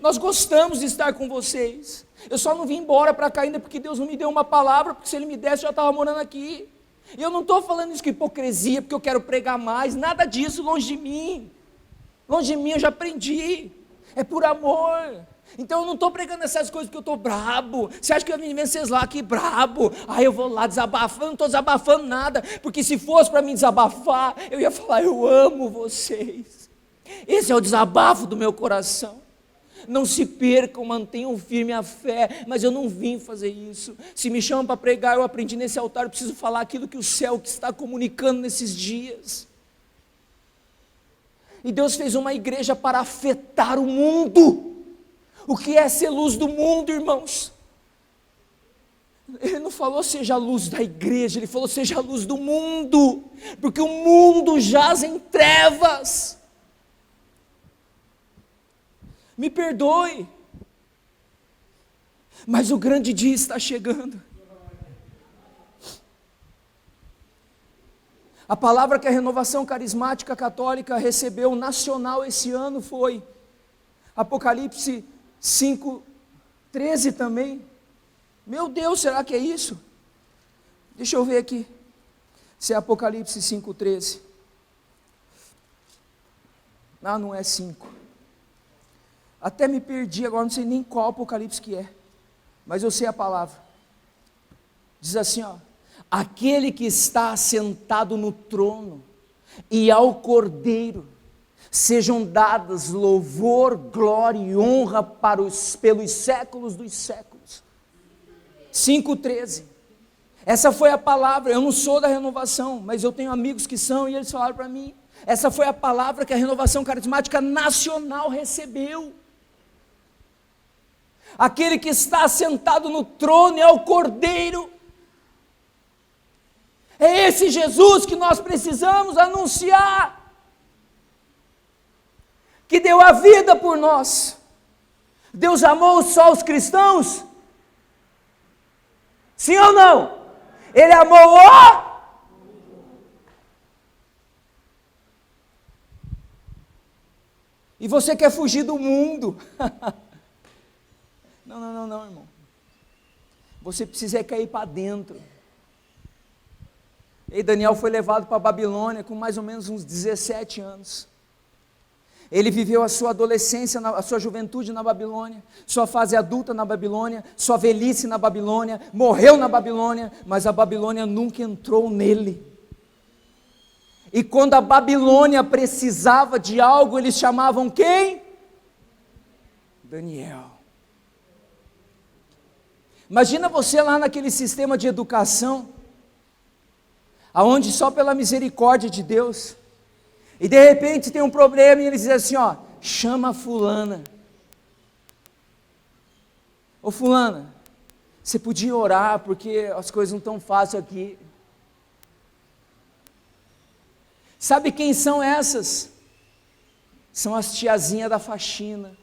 [SPEAKER 1] Nós gostamos de estar com vocês. Eu só não vim embora para cá ainda porque Deus não me deu uma palavra, porque se Ele me desse, eu já estava morando aqui. E eu não estou falando isso com hipocrisia, porque eu quero pregar mais, nada disso, longe de mim. Longe de mim, eu já aprendi. É por amor. Então eu não estou pregando essas coisas porque eu estou brabo. Você acha que eu vim vencer lá aqui brabo? Aí eu vou lá desabafando, não estou desabafando nada. Porque se fosse para mim desabafar, eu ia falar, eu amo vocês. Esse é o desabafo do meu coração. Não se percam, mantenham firme a fé, mas eu não vim fazer isso. Se me chamam para pregar, eu aprendi nesse altar, eu preciso falar aquilo que o céu que está comunicando nesses dias. E Deus fez uma igreja para afetar o mundo. O que é ser luz do mundo, irmãos? Ele não falou seja a luz da igreja, ele falou seja a luz do mundo, porque o mundo jaz em trevas. Me perdoe, mas o grande dia está chegando. A palavra que a Renovação Carismática Católica recebeu nacional esse ano foi Apocalipse 5:13 também. Meu Deus, será que é isso? Deixa eu ver aqui, se é Apocalipse 5:13. Não é 5. Até me perdi agora, não sei nem qual Apocalipse que é, mas eu sei a palavra. Diz assim, ó: aquele que está assentado no trono e ao Cordeiro sejam dadas louvor, glória e honra pelos séculos dos séculos. 5:13. Essa foi a palavra. Eu não sou da Renovação, mas eu tenho amigos que são e eles falaram para mim. Essa foi a palavra que a Renovação Carismática Nacional recebeu. Aquele que está sentado no trono e ao Cordeiro. É esse Jesus que nós precisamos anunciar, que deu a vida por nós, Deus amou só os cristãos? Sim ou não? Ele amou o... E você quer fugir do mundo. Não, irmão. Você precisa cair para dentro. E Daniel foi levado para a Babilônia com mais ou menos uns 17 anos. Ele viveu a sua adolescência, a sua juventude na Babilônia, sua fase adulta na Babilônia, sua velhice na Babilônia, morreu na Babilônia, mas a Babilônia nunca entrou nele. E quando a Babilônia precisava de algo, eles chamavam quem? Daniel. Imagina você lá naquele sistema de educação, aonde só pela misericórdia de Deus, e de repente tem um problema e eles dizem assim, ó, chama a fulana. Ô fulana, você podia orar porque as coisas não estão fáceis aqui. Sabe quem são essas? São as tiazinhas da faxina.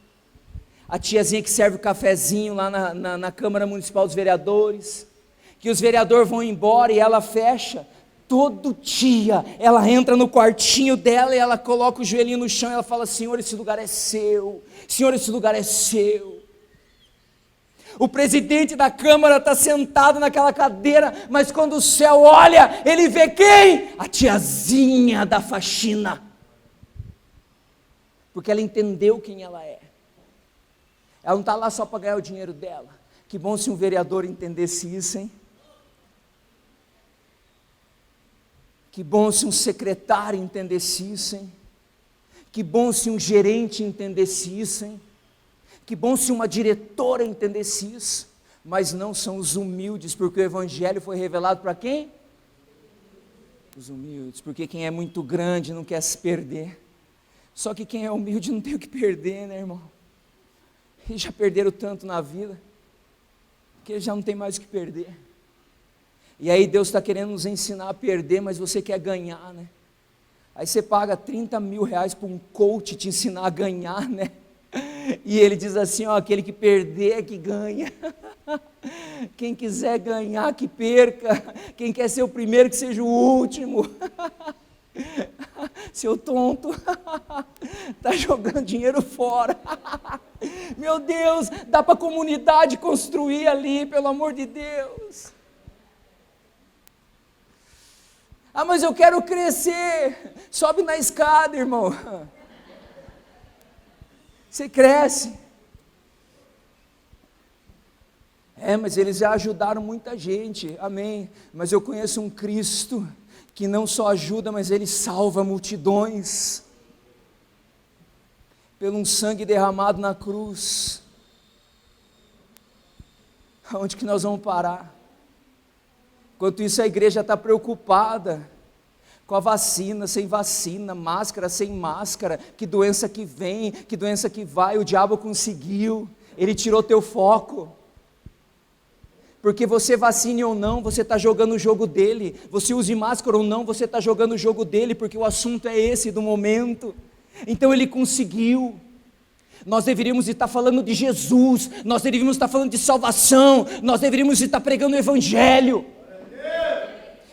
[SPEAKER 1] A tiazinha que serve o cafezinho lá na Câmara Municipal dos Vereadores, que os vereadores vão embora e ela fecha. Todo dia ela entra no quartinho dela e ela coloca o joelhinho no chão e ela fala, Senhor, esse lugar é seu, Senhor, esse lugar é seu. O presidente da Câmara está sentado naquela cadeira, mas quando o céu olha, ele vê quem? A tiazinha da faxina, porque ela entendeu quem ela é. Ela não está lá só para ganhar o dinheiro dela. Que bom se um vereador entendesse isso, hein? Que bom se um secretário entendesse isso, hein? Que bom se um gerente entendesse isso, hein? Que bom se uma diretora entendesse isso. Mas não são os humildes, porque o evangelho foi revelado para quem? Os humildes, porque quem é muito grande não quer se perder. Só que quem é humilde não tem o que perder, né, irmão? Eles já perderam tanto na vida, que eles já não tem mais o que perder. E aí Deus está querendo nos ensinar a perder, mas você quer ganhar, né? Aí você paga 30 mil reais para um coach te ensinar a ganhar, né? E ele diz assim, ó, aquele que perder é que ganha. Quem quiser ganhar que perca. Quem quer ser o primeiro que seja o último. Seu tonto, está jogando dinheiro fora. Meu Deus, dá para a comunidade construir ali, pelo amor de Deus. Ah, mas eu quero crescer. Sobe na escada, irmão. Você cresce. Mas eles já ajudaram muita gente, amém. Mas eu conheço um Cristo que não só ajuda, mas Ele salva multidões, pelo um sangue derramado na cruz. Aonde que nós vamos parar? Enquanto isso a igreja está preocupada com a vacina, sem vacina, máscara, sem máscara, que doença que vem, que doença que vai, o diabo conseguiu, ele tirou teu foco. Porque você vacine ou não, você está jogando o jogo dele. Você use máscara ou não, você está jogando o jogo dele, porque o assunto é esse do momento. Então ele conseguiu. Nós deveríamos estar falando de Jesus, nós deveríamos estar falando de salvação, nós deveríamos estar pregando o evangelho.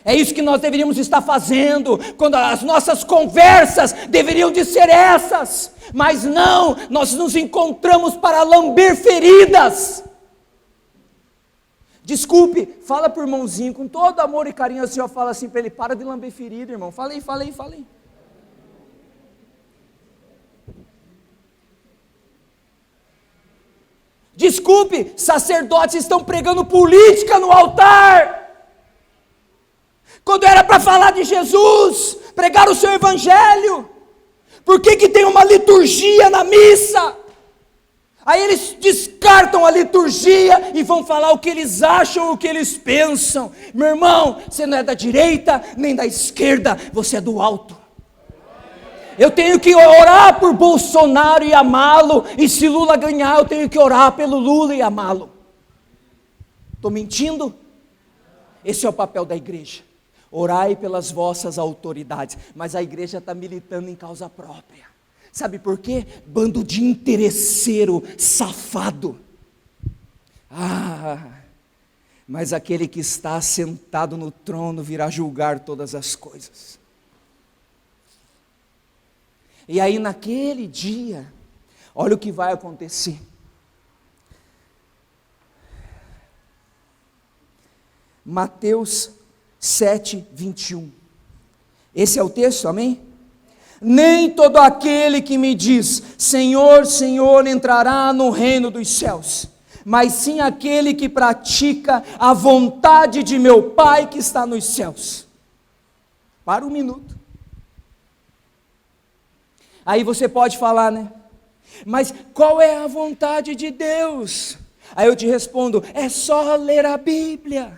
[SPEAKER 1] É isso que nós deveríamos estar fazendo, quando as nossas conversas deveriam de ser essas. Mas não, nós nos encontramos para lamber feridas. Desculpe, fala para o irmãozinho, com todo amor e carinho, o Senhor fala assim para ele, para de lamber ferida, irmão, fala aí. Desculpe, sacerdotes estão pregando política no altar, quando era para falar de Jesus, pregar o seu evangelho. Por que tem uma liturgia na missa? Aí eles descartam a liturgia e vão falar o que eles acham, o que eles pensam. Meu irmão, você não é da direita nem da esquerda, você é do alto. Eu tenho que orar por Bolsonaro e amá-lo, e se Lula ganhar eu tenho que orar pelo Lula e amá-lo. Estou mentindo? Esse é o papel da igreja. Orai pelas vossas autoridades, mas a igreja está militando em causa própria. Sabe por quê? Bando de interesseiro, safado. Mas aquele que está sentado no trono virá julgar todas as coisas. E aí naquele dia, olha o que vai acontecer. Mateus 7, 21. Esse é o texto, amém? Nem todo aquele que me diz, Senhor, Senhor, entrará no reino dos céus, mas sim aquele que pratica a vontade de meu Pai que está nos céus. Para um minuto. Aí você pode falar, né? Mas qual é a vontade de Deus? Aí eu te respondo, é só ler a Bíblia.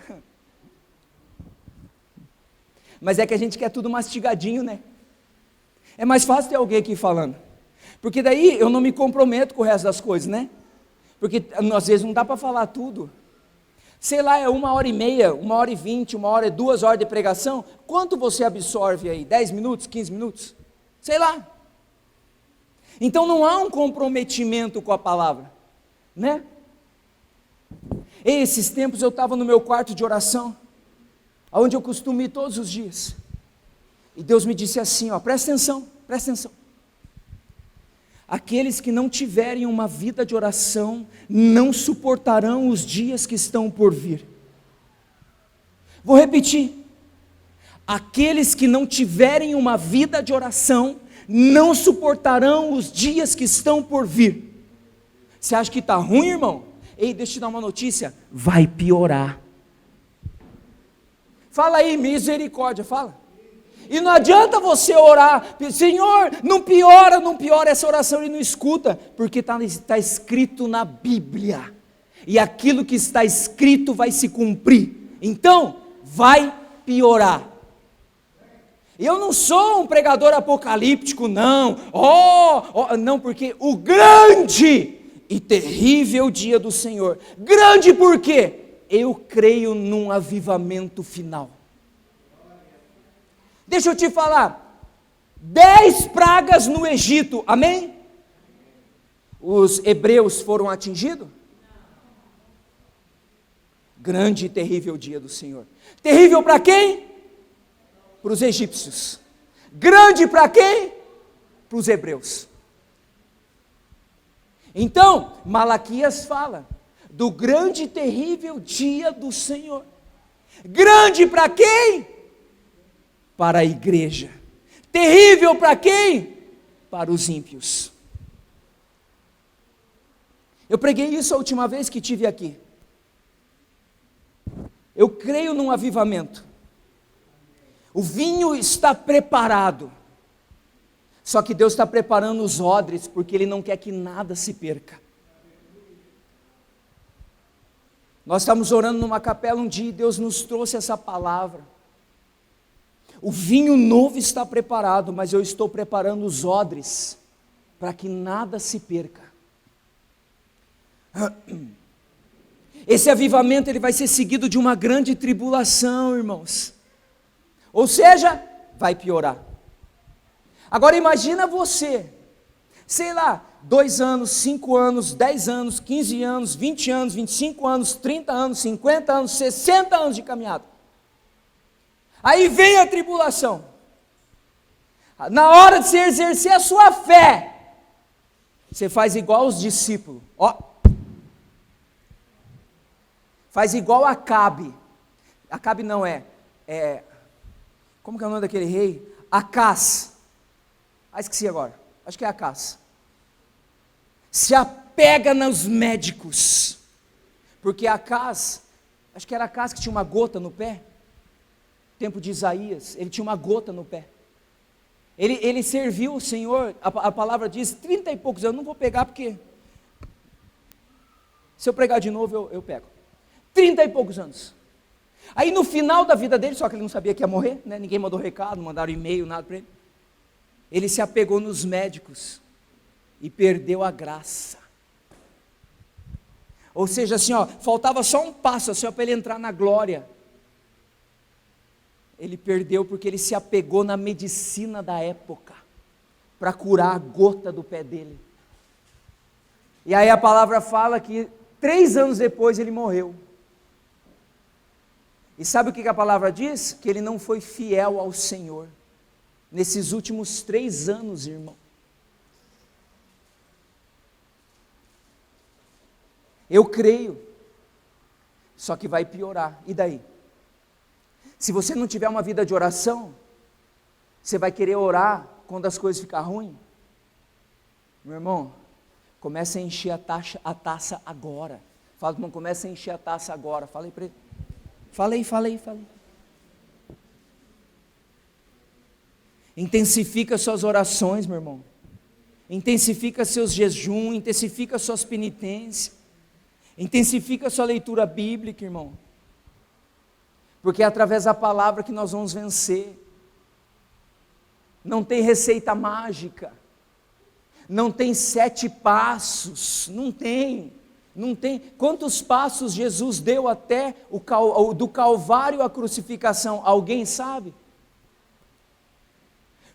[SPEAKER 1] Mas é que a gente quer tudo mastigadinho, né? É mais fácil ter alguém aqui falando. Porque daí eu não me comprometo com o resto das coisas, né? Porque às vezes não dá para falar tudo. Sei lá, é 1h30, 1h20, 1h, 2 horas de pregação. Quanto você absorve aí? 10 minutos, 15 minutos? Sei lá. Então não há um comprometimento com a palavra, né? Esses tempos eu estava no meu quarto de oração, onde eu costumo ir todos os dias. E Deus me disse assim, ó, presta atenção. Aqueles que não tiverem uma vida de oração, não suportarão os dias que estão por vir. Vou repetir. Aqueles que não tiverem uma vida de oração, não suportarão os dias que estão por vir. Você acha que está ruim, irmão? Ei, deixa eu te dar uma notícia, vai piorar. Fala aí, misericórdia, fala. E não adianta você orar, Senhor, não piora, essa oração ele não escuta, porque está escrito na Bíblia, e aquilo que está escrito vai se cumprir, então, vai piorar. Eu não sou um pregador apocalíptico, não, não, porque o grande e terrível dia do Senhor, grande por quê? Eu creio num avivamento final. Deixa eu te falar, 10 pragas no Egito, amém? Os hebreus foram atingidos? Grande e terrível dia do Senhor. Terrível para quem? Para os egípcios. Grande para quem? Para os hebreus. Então, Malaquias fala do grande e terrível dia do Senhor. Grande para quem? Para a igreja. Terrível para quem? Para os ímpios. Eu preguei isso a última vez que estive aqui. Eu creio num avivamento. O vinho está preparado. Só que Deus está preparando os odres, porque Ele não quer que nada se perca. Nós estávamos orando numa capela um dia e Deus nos trouxe essa palavra. O vinho novo está preparado, mas eu estou preparando os odres, para que nada se perca. Esse avivamento ele vai ser seguido de uma grande tribulação, irmãos. Ou seja, vai piorar. Agora imagina você, sei lá, 2 anos, 5 anos, 10 anos, 15 anos, 20 anos, 25 anos, 30 anos, 50 anos, 60 anos de caminhada. Aí vem a tribulação. Na hora de você exercer a sua fé, você faz igual os discípulos, faz igual Acabe. Acabe não como que é o nome daquele rei? Acás. Esqueci agora, acho que é Acás. Se apega nos médicos, porque Acás, acho que era Acás que tinha uma gota no pé. Tempo de Isaías, ele tinha uma gota no pé. Ele serviu o Senhor, a palavra diz, 30 e poucos anos, não vou pegar porque, se eu pregar de novo eu pego. 30 e poucos anos. Aí no final da vida dele, só que ele não sabia que ia morrer, né? Ninguém mandou recado, não mandaram e-mail, nada para ele. Ele se apegou nos médicos e perdeu a graça. Ou seja, assim, faltava só um passo assim, para ele entrar na glória. Ele perdeu porque ele se apegou na medicina da época. para curar a gota do pé dele. E aí a palavra fala que 3 anos depois ele morreu. E sabe o que a palavra diz? Que ele não foi fiel ao Senhor nesses últimos 3 anos, irmão. Eu creio, só que vai piorar. E daí? Se você não tiver uma vida de oração, você vai querer orar quando as coisas ficarem ruins? Meu irmão, comece a encher a taça agora. Fala, irmão, comece a encher a taça agora. Falei para ele. Falei. Intensifica suas orações, meu irmão. Intensifica seus jejuns, intensifica suas penitências. Intensifica sua leitura bíblica, irmão. Porque é através da palavra que nós vamos vencer. Não tem receita mágica. Não tem 7 passos. Não tem. Quantos passos Jesus deu até do Calvário à crucificação? Alguém sabe?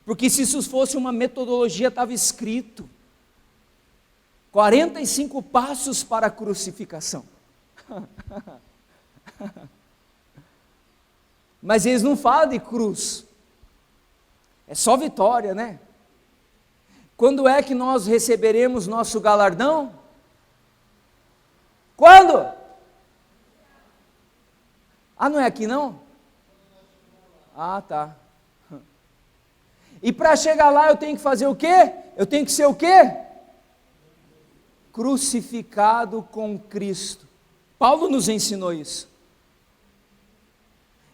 [SPEAKER 1] Porque se isso fosse uma metodologia, estava escrito. 45 passos para a crucificação. Mas eles não falam de cruz. É só vitória, né? Quando é que nós receberemos nosso galardão? Quando? Ah, não é aqui não? Ah, tá. E para chegar lá eu tenho que fazer o quê? Eu tenho que ser o quê? Crucificado com Cristo. Paulo nos ensinou isso.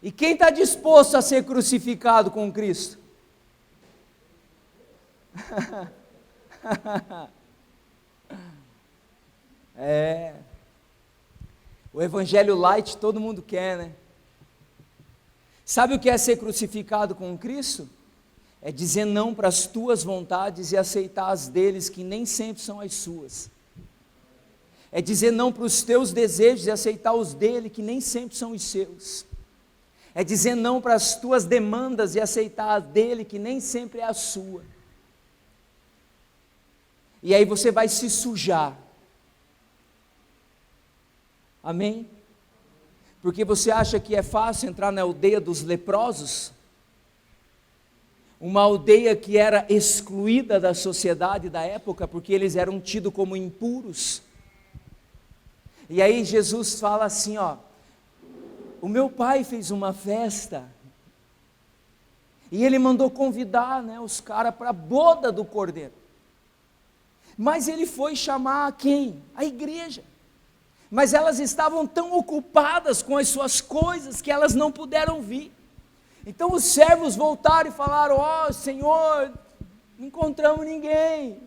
[SPEAKER 1] E quem está disposto a ser crucificado com Cristo? O evangelho light todo mundo quer, né? Sabe o que é ser crucificado com Cristo? É dizer não para as tuas vontades e aceitar as deles, que nem sempre são as suas. É dizer não para os teus desejos e aceitar os dele, que nem sempre são os seus. É dizer não para as tuas demandas e aceitar a dele, que nem sempre é a sua. E aí você vai se sujar. Amém? Porque você acha que é fácil entrar na aldeia dos leprosos? Uma aldeia que era excluída da sociedade da época, porque eles eram tidos como impuros. E aí Jesus fala assim, ó, o meu pai fez uma festa, e ele mandou convidar, né, os caras para a boda do cordeiro, mas ele foi chamar quem? A igreja, mas elas estavam tão ocupadas com as suas coisas, que elas não puderam vir. Então os servos voltaram e falaram, ó, Senhor, não encontramos ninguém,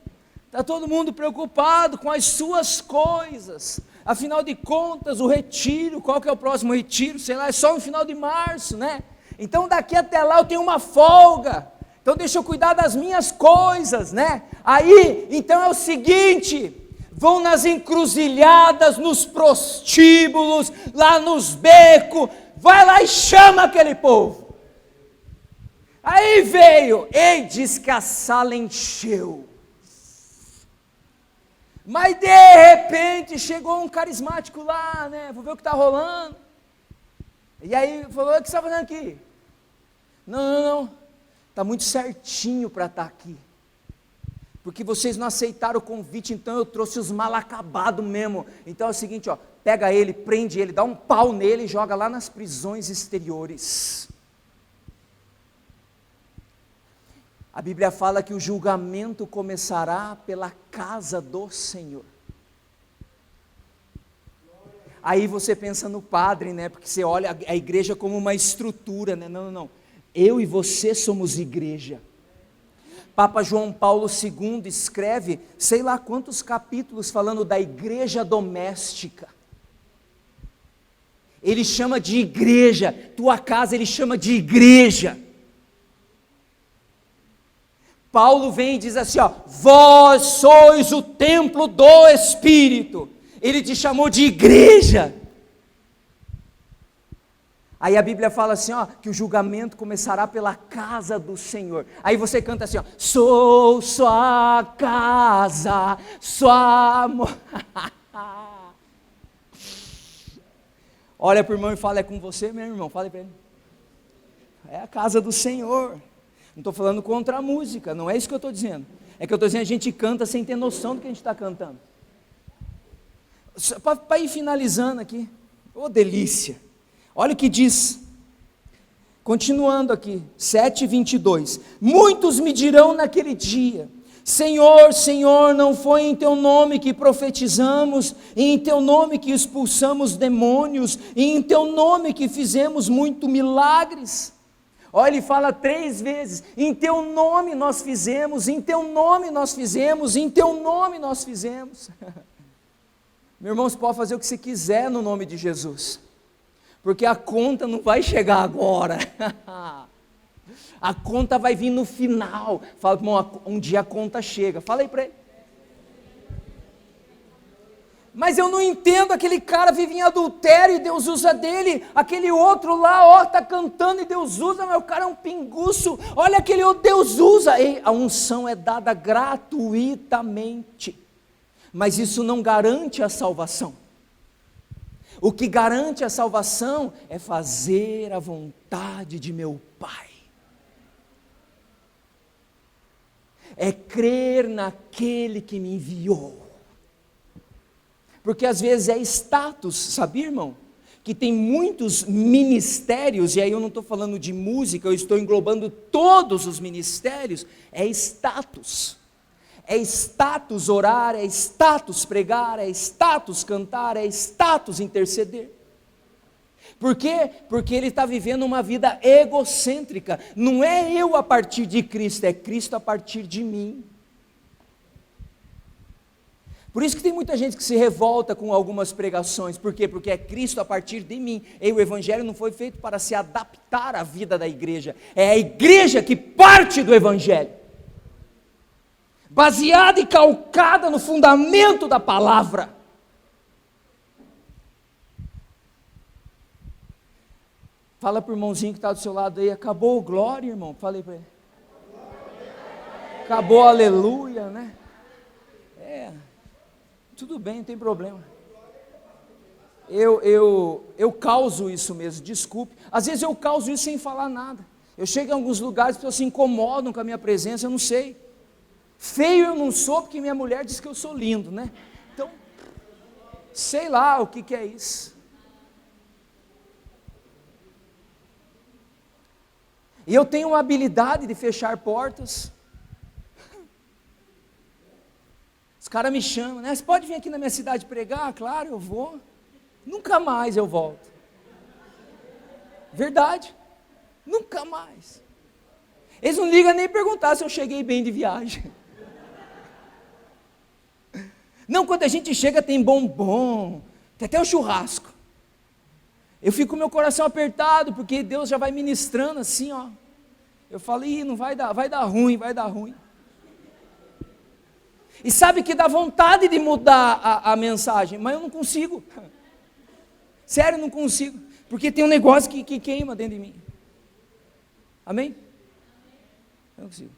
[SPEAKER 1] está todo mundo preocupado com as suas coisas. Afinal de contas, o retiro, qual que é o próximo retiro? Sei lá, é só no final de março, né? Então daqui até lá eu tenho uma folga, então deixa eu cuidar das minhas coisas, né? Aí, então é o seguinte, vão nas encruzilhadas, nos prostíbulos, lá nos becos, vai lá e chama aquele povo. Aí veio, e diz que a sala encheu. Mas de repente chegou um carismático lá, né? Vou ver o que está rolando. E aí falou, o que você está fazendo aqui? Não. Está muito certinho para estar aqui. Porque vocês não aceitaram o convite, então eu trouxe os mal acabados mesmo. Então é o seguinte, ó, pega ele, prende ele, dá um pau nele e joga lá nas prisões exteriores. A Bíblia fala que o julgamento começará pela casa do Senhor. Aí você pensa no padre, né? Porque você olha a igreja como uma estrutura, né? Não. Eu e você somos igreja. Papa João Paulo II escreve, sei lá quantos capítulos falando da igreja doméstica. Ele chama de igreja, tua casa ele chama de igreja. Paulo vem e diz assim, ó, vós sois o templo do Espírito. Ele te chamou de igreja. Aí a Bíblia fala assim, ó, que o julgamento começará pela casa do Senhor. Aí você canta assim, ó, sou sua casa, sua Olha para o irmão e fala, é com você mesmo, irmão, fala para ele. É a casa do Senhor. Não estou falando contra a música, não é isso que eu estou dizendo. É que eu estou dizendo, a gente canta sem ter noção do que a gente está cantando. Para ir finalizando aqui, ô delícia. Olha o que diz, continuando aqui, 7:22, muitos me dirão naquele dia, Senhor, Senhor, não foi em teu nome que profetizamos, e em teu nome que expulsamos demônios, e em teu nome que fizemos muitos milagres? Olha, ele fala 3 vezes, em teu nome nós fizemos, em teu nome nós fizemos, em teu nome nós fizemos. Meu irmão, você pode fazer o que você quiser no nome de Jesus, porque a conta não vai chegar agora, a conta vai vir no final. Fala, irmão, um dia a conta chega, fala aí para ele. Mas eu não entendo, aquele cara vive em adultério e Deus usa dele, aquele outro lá, ó, está cantando e Deus usa, mas o cara é um pinguço, olha aquele outro, Deus usa, e a unção é dada gratuitamente, mas isso não garante a salvação. O que garante a salvação é fazer a vontade de meu Pai, é crer naquele que me enviou, porque às vezes é status, sabia, irmão? Que tem muitos ministérios, e aí eu não estou falando de música, eu estou englobando todos os ministérios, é status. É status orar, é status pregar, é status cantar, é status interceder. Por quê? Porque ele está vivendo uma vida egocêntrica. Não é eu a partir de Cristo, é Cristo a partir de mim. Por isso que tem muita gente que se revolta com algumas pregações. Por quê? Porque é Cristo a partir de mim. E o Evangelho não foi feito para se adaptar à vida da igreja. É a igreja que parte do Evangelho, baseada e calcada no fundamento da palavra. Fala para o irmãozinho que está do seu lado aí, acabou o glória, irmão? Falei para ele. Acabou aleluia, né? Tudo bem, não tem problema. Eu causo isso mesmo, desculpe. Às vezes eu causo isso sem falar nada. Eu chego em alguns lugares, as pessoas se incomodam com a minha presença, eu não sei. Feio eu não sou, porque minha mulher diz que eu sou lindo, né? Então, sei lá o que é isso. E eu tenho uma habilidade de fechar portas. Os caras me chamam, né? Você pode vir aqui na minha cidade pregar? Claro, eu vou. Nunca mais eu volto. Verdade. Nunca mais. Eles não ligam nem perguntar se eu cheguei bem de viagem. Não, quando a gente chega tem bombom, tem até o churrasco. Eu fico com meu coração apertado, porque Deus já vai ministrando assim, ó. Eu falo, não vai dar ruim, vai dar ruim. E sabe que dá vontade de mudar a mensagem, mas eu não consigo. Sério, não consigo. Porque tem um negócio que queima dentro de mim. Amém? Eu não consigo.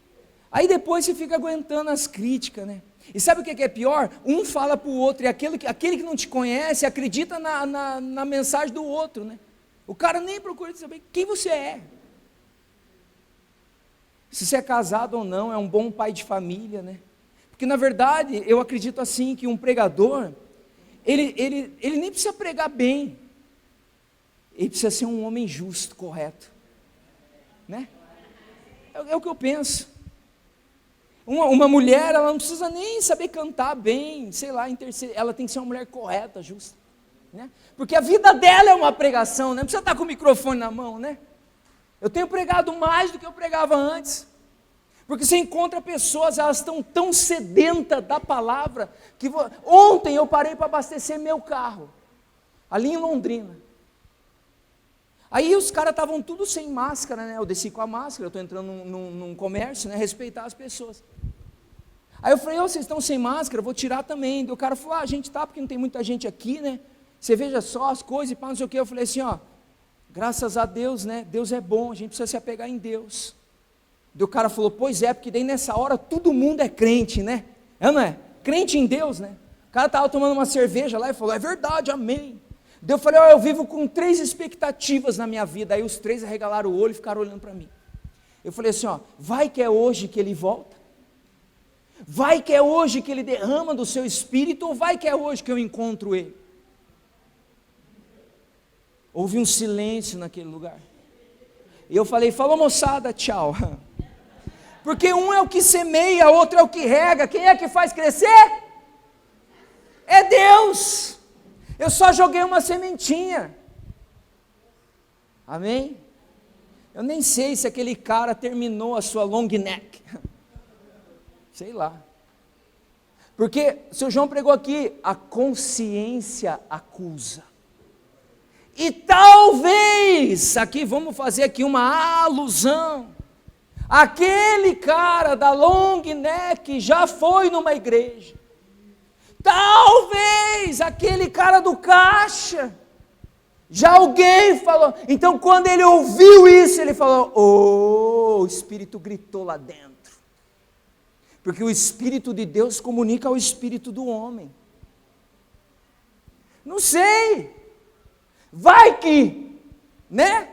[SPEAKER 1] Aí depois você fica aguentando as críticas, né? E sabe o que é pior? Um fala para o outro, e aquele que não te conhece acredita na mensagem do outro, né? O cara nem procura saber quem você é. Se você é casado ou não, é um bom pai de família, né? Porque na verdade, eu acredito assim, que um pregador, ele nem precisa pregar bem, ele precisa ser um homem justo, correto, né? É o que eu penso. Uma mulher, ela não precisa nem saber cantar bem, sei lá, ela tem que ser uma mulher correta, justa, né? Porque a vida dela é uma pregação, né? Não precisa estar com o microfone na mão, né? Eu tenho pregado mais do que eu pregava antes, porque você encontra pessoas, elas estão tão sedentas da palavra, que ontem eu parei para abastecer meu carro, ali em Londrina. Aí os caras estavam tudo sem máscara, né? Eu desci com a máscara, eu estou entrando num comércio, né? Respeitar as pessoas. Aí eu falei, vocês estão sem máscara, eu vou tirar também. O cara falou, a gente tá, porque não tem muita gente aqui, né? Você veja só as coisas e pá, não sei o que. Eu falei assim, Graças a Deus, né? Deus é bom, a gente precisa se apegar em Deus. Daí o cara falou, pois é, porque daí nessa hora todo mundo é crente, né? É ou não é? Crente em Deus, né? O cara estava tomando uma cerveja lá e falou, é verdade, amém. Daí eu falei, eu vivo com 3 expectativas na minha vida. Aí os 3 arregalaram o olho e ficaram olhando para mim. Eu falei assim, vai que é hoje que ele volta? Vai que é hoje que ele derrama do seu espírito, ou vai que é hoje que eu encontro ele? Houve um silêncio naquele lugar. E eu falei, falou moçada, tchau. Porque um é o que semeia, outro é o que rega. Quem é que faz crescer? É Deus. Eu só joguei uma sementinha. Amém? Eu nem sei se aquele cara terminou a sua long neck. Sei lá. Porque o seu João pregou aqui, a consciência acusa. E talvez, aqui vamos fazer aqui uma alusão, aquele cara da long neck já foi numa igreja, talvez aquele cara do caixa, já alguém falou, então quando ele ouviu isso, ele falou, o Espírito gritou lá dentro, porque o Espírito de Deus comunica ao Espírito do homem, não sei, vai que, né?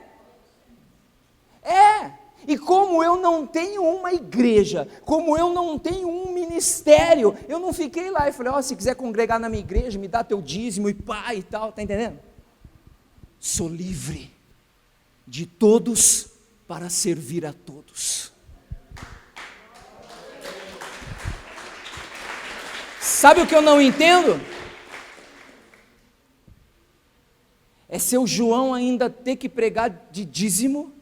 [SPEAKER 1] E como eu não tenho uma igreja, como eu não tenho um ministério, eu não fiquei lá e falei, se quiser congregar na minha igreja, me dá teu dízimo e pá e tal, tá entendendo? Sou livre de todos para servir a todos. Sabe o que eu não entendo? É seu João ainda ter que pregar de dízimo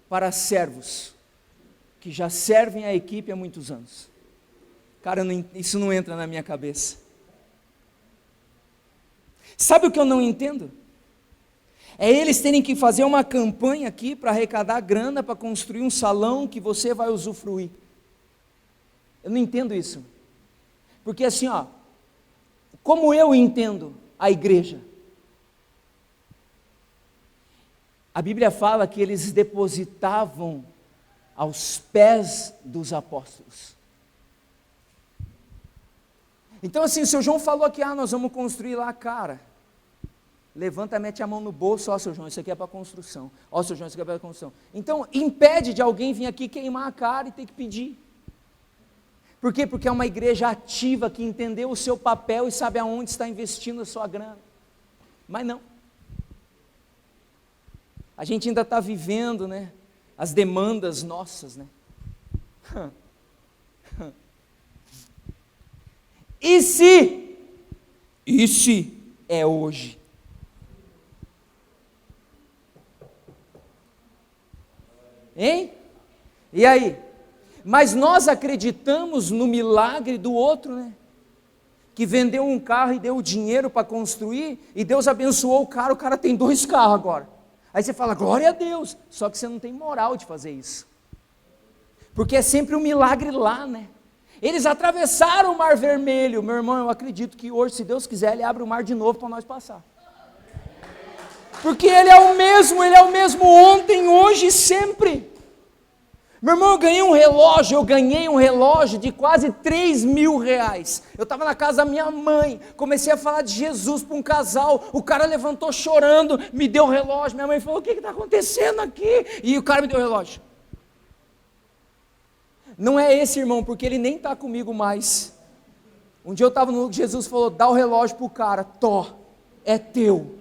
[SPEAKER 1] para servos, que já servem a equipe há muitos anos. Cara, isso não entra na minha cabeça. Sabe o que eu não entendo? É eles terem que fazer uma campanha aqui para arrecadar grana para construir um salão que você vai usufruir. Eu não entendo isso. Porque assim, como eu entendo a igreja? A Bíblia fala que eles depositavam aos pés dos apóstolos. Então assim, o seu João falou que nós vamos construir lá, cara. Levanta, mete a mão no bolso, seu João, isso aqui é para construção. Seu João, isso aqui é para construção. Então, impede de alguém vir aqui queimar a cara e ter que pedir. Por quê? Porque é uma igreja ativa que entendeu o seu papel e sabe aonde está investindo a sua grana. Mas não. A gente ainda está vivendo, né, as demandas nossas, né? E se é hoje? Hein? E aí? Mas nós acreditamos no milagre do outro, né? Que vendeu um carro e deu o dinheiro para construir, e Deus abençoou o cara tem 2 carros agora. Aí você fala, glória a Deus, só que você não tem moral de fazer isso, porque é sempre um milagre lá, né? Eles atravessaram o mar vermelho, meu irmão, eu acredito que hoje, se Deus quiser, Ele abre o mar de novo para nós passar, porque Ele é o mesmo ontem, hoje e sempre. Meu irmão, eu ganhei um relógio de quase 3 mil reais, eu estava na casa da minha mãe, comecei a falar de Jesus para um casal, o cara levantou chorando, me deu o relógio, minha mãe falou, o que está acontecendo aqui? E o cara me deu o relógio. Não é esse, irmão, porque ele nem está comigo mais. Um dia eu estava no Jesus falou, dá o relógio para o cara, é teu.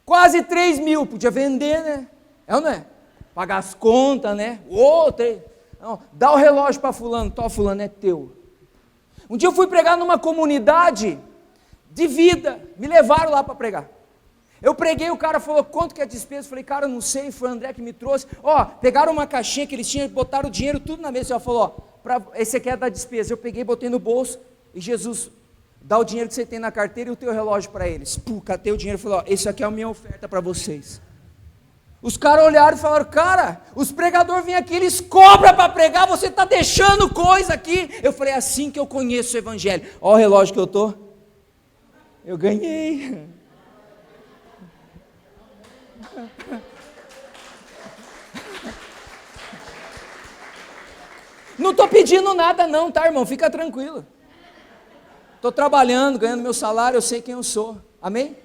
[SPEAKER 1] Quase 3 mil, podia vender, né? É ou não é? Pagar as contas, né? Não, dá o relógio para fulano, fulano, é teu. Um dia eu fui pregar numa comunidade de vida, me levaram lá para pregar. Eu preguei, o cara falou, quanto que é a despesa? Eu falei, cara, eu não sei, foi o André que me trouxe. Pegaram uma caixinha que eles tinham, botaram o dinheiro tudo na mesa. Ele falou, esse aqui é da despesa. Eu peguei, botei no bolso, e Jesus, dá o dinheiro que você tem na carteira e o teu relógio para eles. Catei o dinheiro e falei, esse aqui é a minha oferta para vocês. Os caras olharam e falaram, cara, os pregadores vêm aqui, eles cobram para pregar, você está deixando coisa aqui. Eu falei, assim que eu conheço o evangelho. Olha o relógio que eu estou. Eu ganhei. Não estou pedindo nada não, tá, irmão? Fica tranquilo. Estou trabalhando, ganhando meu salário, eu sei quem eu sou. Amém?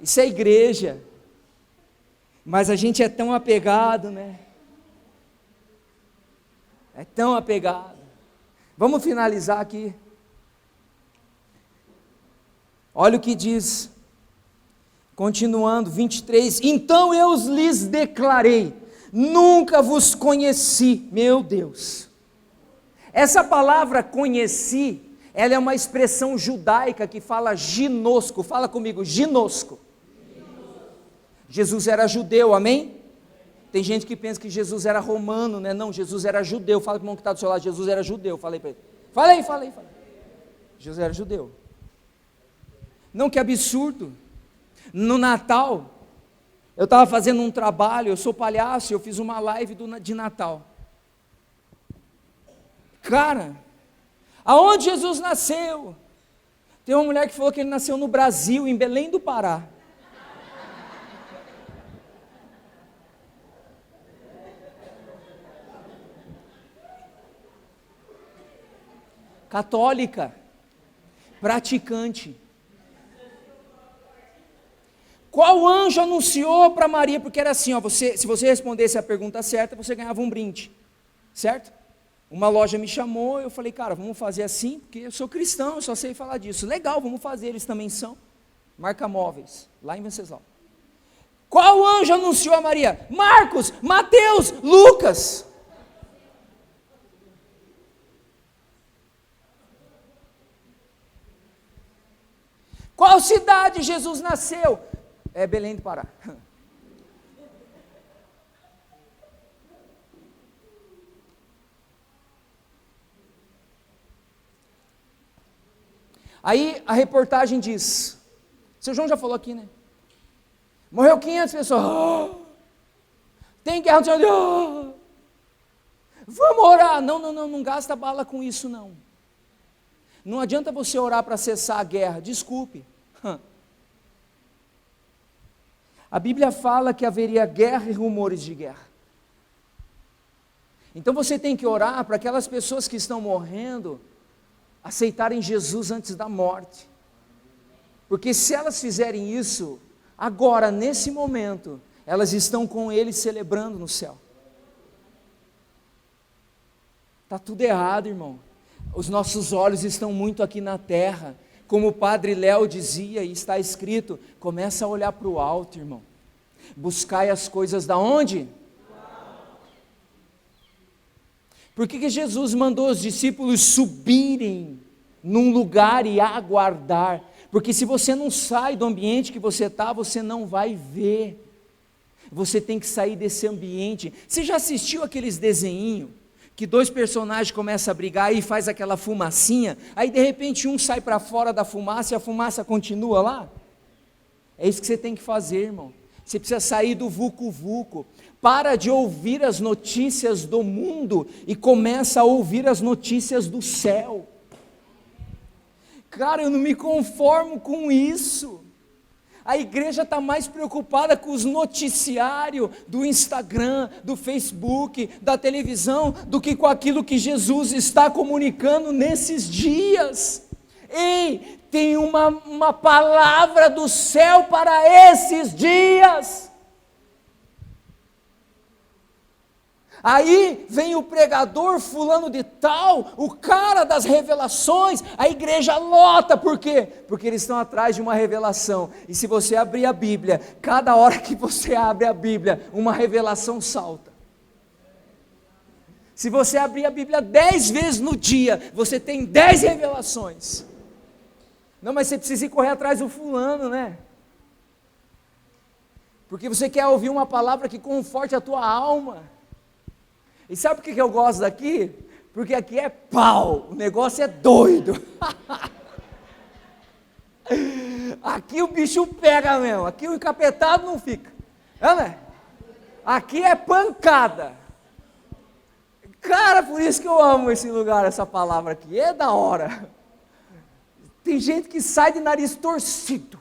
[SPEAKER 1] Isso é igreja. Mas a gente é tão apegado, né? É tão apegado. Vamos finalizar aqui. Olha o que diz, continuando, 23. Então eu lhes declarei, nunca vos conheci. Meu Deus. Essa palavra conheci, ela é uma expressão judaica que fala ginosco. Fala comigo, ginosco. Jesus era judeu, amém? Tem gente que pensa que Jesus era romano, né? Não, Jesus era judeu. Fala com o irmão que está do seu lado, Jesus era judeu. Falei para ele. Falei. Jesus era judeu. Não, que absurdo. No Natal, eu estava fazendo um trabalho, eu sou palhaço, eu fiz uma live de Natal. Cara, aonde Jesus nasceu? Tem uma mulher que falou que ele nasceu no Brasil, em Belém do Pará. Católica, praticante. Qual anjo anunciou para Maria? Porque era assim, ó, se você respondesse a pergunta certa, você ganhava um brinde, certo? Uma loja me chamou, eu falei, cara, vamos fazer assim, porque eu sou cristão, eu só sei falar disso. Legal, vamos fazer, eles também são. Marca Móveis, lá em Venceslau. Qual anjo anunciou a Maria? Marcos, Mateus, Lucas. Qual cidade Jesus nasceu? É Belém do Pará. Aí a reportagem diz, seu João já falou aqui, né? Morreu 500 pessoas. Oh! Tem guerra no céu. Oh! Vamos orar. Não gasta bala com isso não. Não adianta você orar para cessar a guerra, desculpe. A Bíblia fala que haveria guerra e rumores de guerra. Então você tem que orar para aquelas pessoas que estão morrendo aceitarem Jesus antes da morte. Porque se elas fizerem isso, agora, nesse momento, elas estão com Ele celebrando no céu. Está tudo errado, irmão. Os nossos olhos estão muito aqui na terra, como o Padre Léo dizia, e está escrito, começa a olhar para o alto, irmão, buscai as coisas da onde? Por que Jesus mandou os discípulos subirem num lugar e aguardar? Porque se você não sai do ambiente que você está, você não vai ver, você tem que sair desse ambiente. Você já assistiu aqueles desenhinhos? Que dois personagens começam a brigar e faz aquela fumacinha, aí de repente um sai para fora da fumaça e a fumaça continua lá? É isso que você tem que fazer, irmão. Você precisa sair do vucu-vucu. Para de ouvir as notícias do mundo e começa a ouvir as notícias do céu. Cara, eu não me conformo com isso. A igreja está mais preocupada com os noticiários do Instagram, do Facebook, da televisão, do que com aquilo que Jesus está comunicando nesses dias. Ei, tem uma palavra do céu para esses dias. Aí vem o pregador fulano de tal, o cara das revelações, a igreja lota, por quê? Porque eles estão atrás de uma revelação, e se você abrir a Bíblia, cada hora que você abre a Bíblia, uma revelação salta. Se você abrir a Bíblia 10 vezes no dia, você tem 10 revelações. Não, mas você precisa ir correr atrás do fulano, né? Porque você quer ouvir uma palavra que conforte a tua alma. E sabe por que eu gosto daqui? Porque aqui é pau, o negócio é doido. Aqui o bicho pega mesmo, aqui o encapetado não fica. É, né? Aqui é pancada. Cara, por isso que eu amo esse lugar, essa palavra aqui, é da hora. Tem gente que sai de nariz torcido.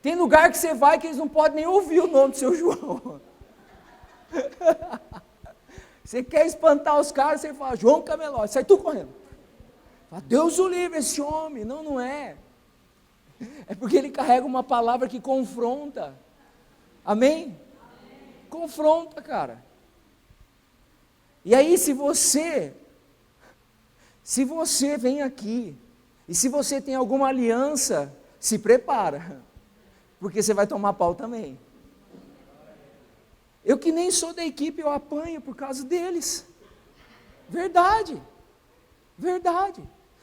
[SPEAKER 2] Tem lugar que você vai que eles não podem nem ouvir o nome do seu João. Você quer espantar os caras, você fala, João Camelote, sai tu correndo. Fala, Deus o livre esse homem. Não, não é. É porque ele carrega uma palavra que confronta. Amém? Confronta, cara. E aí se você vem aqui, e se você tem alguma aliança, se prepara, porque você vai tomar pau também. Eu que nem sou da equipe, eu apanho por causa deles. Verdade. Verdade.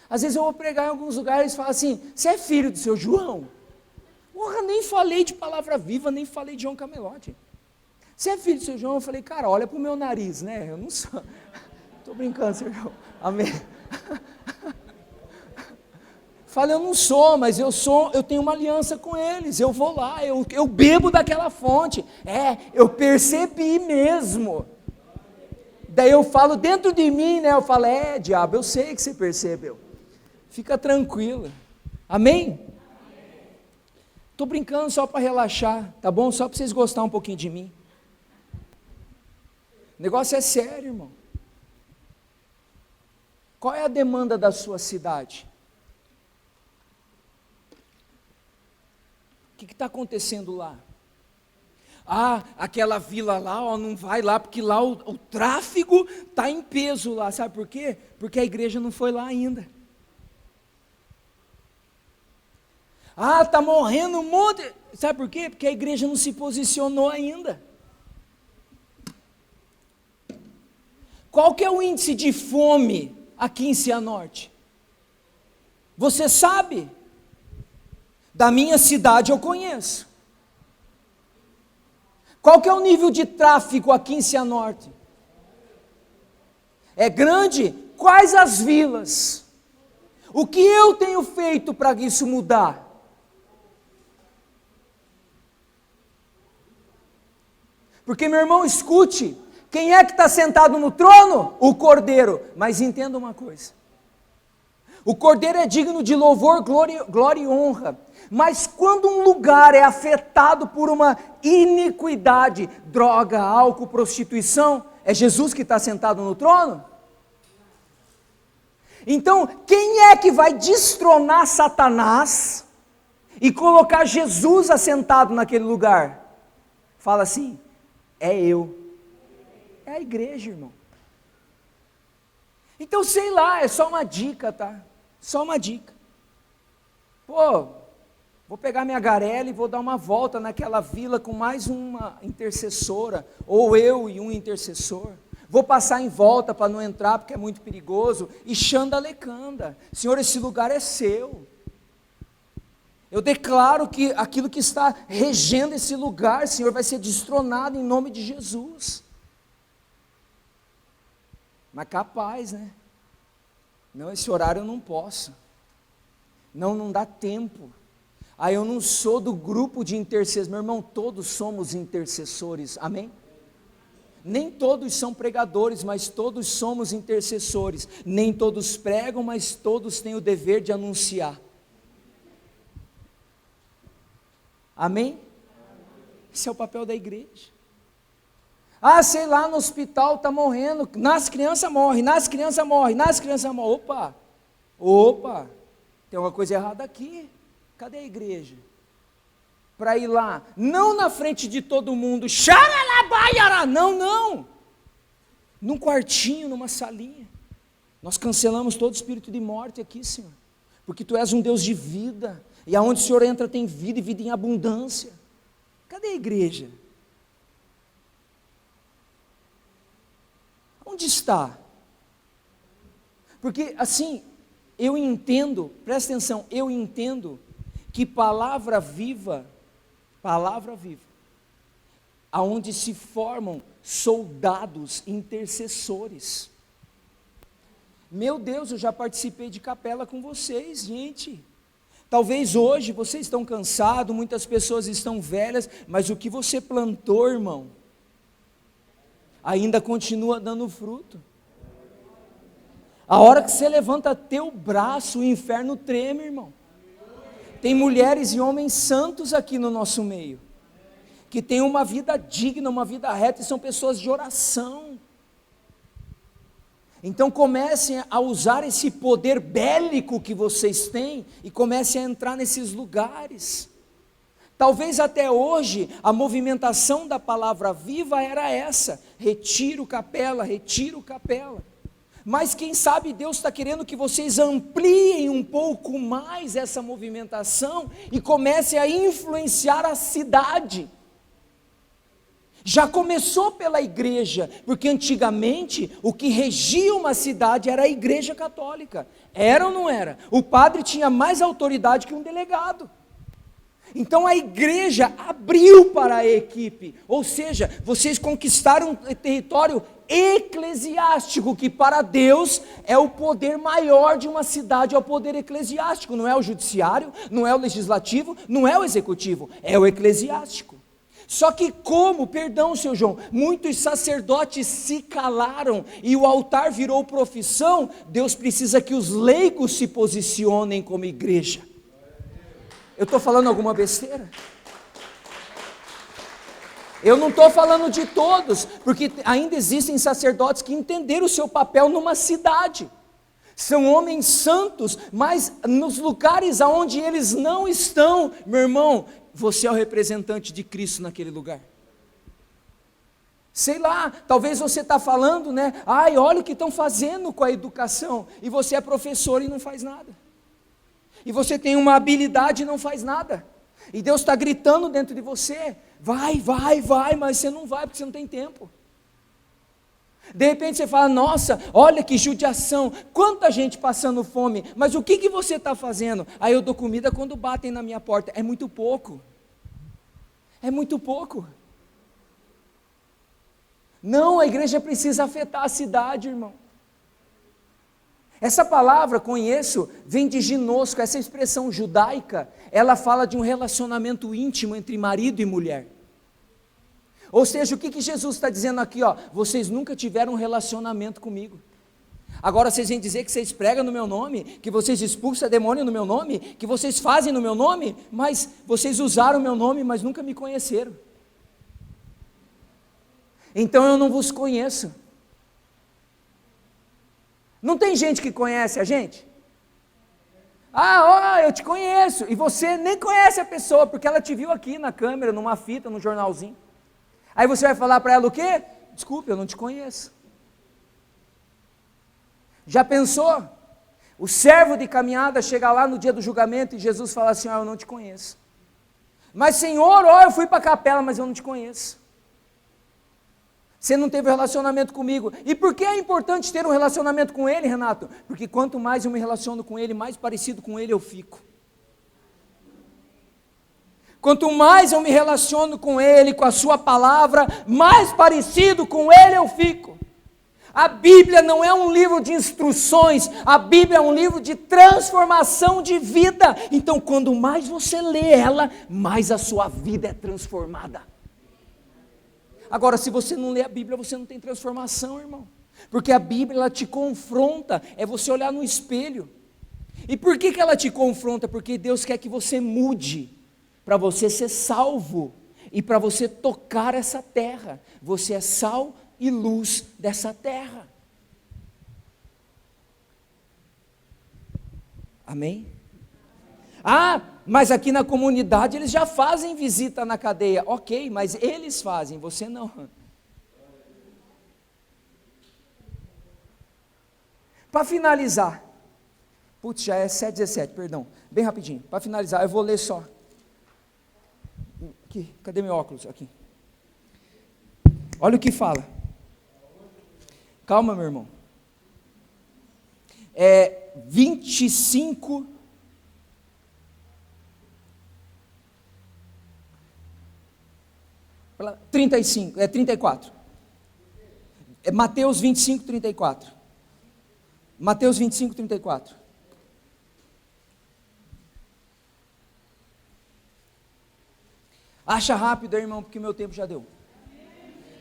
[SPEAKER 2] Às vezes eu vou pregar em alguns lugares e falo assim, você é filho do seu João? Porra, nem falei de palavra viva, nem falei de João Camelote. Você é filho do seu João? Eu falei, cara, olha pro meu nariz, né? Eu não sou. Estou brincando, seu João. Amém. Falei, eu não sou, mas eu tenho uma aliança com eles, eu vou lá, eu bebo daquela fonte. Eu percebi mesmo. Daí eu falo dentro de mim, né? Eu falo, diabo, eu sei que você percebeu. Fica tranquilo. Amém? Estou brincando só para relaxar, tá bom? Só para vocês gostarem um pouquinho de mim. O negócio é sério, irmão. Qual é a demanda da sua cidade? O que está acontecendo lá? Aquela vila lá, não vai lá, porque lá o tráfego está em peso lá, sabe por quê? Porque a igreja não foi lá ainda. Está morrendo um monte, sabe por quê? Porque a igreja não se posicionou ainda. Qual que é o índice de fome aqui em Cianorte? Você sabe? Da minha cidade eu conheço. Qual que é o nível de tráfico aqui em Cianorte? É grande? Quais as vilas? O que eu tenho feito para isso mudar? Porque, meu irmão, escute, quem é que está sentado no trono? O Cordeiro. Mas entenda uma coisa, o Cordeiro é digno de louvor, glória e honra, mas quando um lugar é afetado por uma iniquidade, droga, álcool, prostituição, é Jesus que está sentado no trono? Então, quem é que vai destronar Satanás e colocar Jesus assentado naquele lugar? Fala assim, é eu. É a igreja, irmão. Então, sei lá, é só uma dica, tá? Só uma dica. Vou pegar minha garela e vou dar uma volta naquela vila com mais uma intercessora, ou eu e um intercessor. Vou passar em volta para não entrar porque é muito perigoso, e xandalecanda. Senhor, esse lugar é seu. Eu declaro que aquilo que está regendo esse lugar, Senhor, vai ser destronado em nome de Jesus. Mas capaz, né? Não, esse horário eu não posso. Não dá tempo. Eu não sou do grupo de intercessores. Meu irmão, todos somos intercessores, amém? Nem todos são pregadores, mas todos somos intercessores. Nem todos pregam, mas todos têm o dever de anunciar. Amém? Esse é o papel da igreja. Sei lá, no hospital está morrendo, nas crianças morre. Opa, tem alguma coisa errada aqui. Cadê a igreja? Para ir lá, não na frente de todo mundo, não, num quartinho, numa salinha. Nós cancelamos todo espírito de morte aqui, Senhor, porque Tu és um Deus de vida, e aonde o Senhor entra tem vida, e vida em abundância. Cadê a igreja? Onde está? Porque assim, eu entendo, presta atenção, eu entendo que palavra viva, aonde se formam soldados intercessores. Meu Deus, eu já participei de capela com vocês, gente. Talvez hoje vocês estão cansados, muitas pessoas estão velhas, mas o que você plantou, irmão, ainda continua dando fruto. A hora que você levanta teu braço, o inferno treme, irmão. Tem mulheres e homens santos aqui no nosso meio, que têm uma vida digna, uma vida reta, e são pessoas de oração. Então comecem a usar esse poder bélico que vocês têm, e comecem a entrar nesses lugares. Talvez até hoje, a movimentação da palavra viva era essa: retiro capela, retiro capela. Mas quem sabe Deus está querendo que vocês ampliem um pouco mais essa movimentação e comecem a influenciar a cidade. Já começou pela igreja, porque antigamente o que regia uma cidade era a igreja católica. Era ou não era? O padre tinha mais autoridade que um delegado. Então a igreja abriu para a equipe, ou seja, vocês conquistaram um território eclesiástico, que para Deus é o poder maior de uma cidade, é o poder eclesiástico, não é o judiciário, não é o legislativo, não é o executivo, é o eclesiástico. Só que perdão, seu João, muitos sacerdotes se calaram e o altar virou profissão, Deus precisa que os leigos se posicionem como igreja. Eu estou falando alguma besteira? Eu não estou falando de todos, porque ainda existem sacerdotes que entenderam o seu papel numa cidade. São homens santos, mas nos lugares aonde eles não estão, meu irmão, você é o representante de Cristo naquele lugar. Sei lá, talvez você está falando, né? Ai, olha o que estão fazendo com a educação, e você é professor e não faz nada. E você tem uma habilidade e não faz nada. E Deus está gritando dentro de você: vai, mas você não vai porque você não tem tempo. De repente você fala: nossa, olha que judiação, quanta gente passando fome, mas o que você está fazendo? Aí eu dou comida quando batem na minha porta. É muito pouco. É muito pouco. Não, a igreja precisa afetar a cidade, irmão. Essa palavra, conheço, vem de ginosco. Essa expressão judaica, ela fala de um relacionamento íntimo entre marido e mulher. Ou seja, o que Jesus está dizendo aqui? Vocês nunca tiveram um relacionamento comigo. Agora vocês vêm dizer que vocês pregam no meu nome, que vocês expulsam demônio no meu nome, que vocês fazem no meu nome, mas vocês usaram o meu nome, mas nunca me conheceram. Então eu não vos conheço. Não tem gente que conhece a gente? Eu te conheço, e você nem conhece a pessoa, porque ela te viu aqui na câmera, numa fita, num jornalzinho. Aí você vai falar para ela o quê? Desculpe, eu não te conheço. Já pensou? O servo de caminhada chega lá no dia do julgamento e Jesus fala assim: eu não te conheço. Mas Senhor, eu fui para a capela, mas eu não te conheço. Você não teve relacionamento comigo. E por que é importante ter um relacionamento com Ele, Renato? Porque quanto mais eu me relaciono com Ele, mais parecido com Ele eu fico. Quanto mais eu me relaciono com Ele, com a sua palavra, mais parecido com Ele eu fico. A Bíblia não é um livro de instruções, a Bíblia é um livro de transformação de vida. Então, quando mais você lê ela, mais a sua vida é transformada. Agora, se você não lê a Bíblia, você não tem transformação, irmão. Porque a Bíblia, ela te confronta, é você olhar no espelho. E por que ela te confronta? Porque Deus quer que você mude, para você ser salvo, e para você tocar essa terra. Você é sal e luz dessa terra. Amém? Mas aqui na comunidade eles já fazem visita na cadeia. Ok, mas eles fazem, você não. Para finalizar, já é 7h17, perdão, bem rapidinho. Para finalizar, eu vou ler só. Aqui, cadê meu óculos? Aqui. Olha o que fala. Calma, meu irmão. 25. É 34. É Mateus 25, 34. Mateus 25, 34. Acha rápido, irmão, porque meu tempo já deu.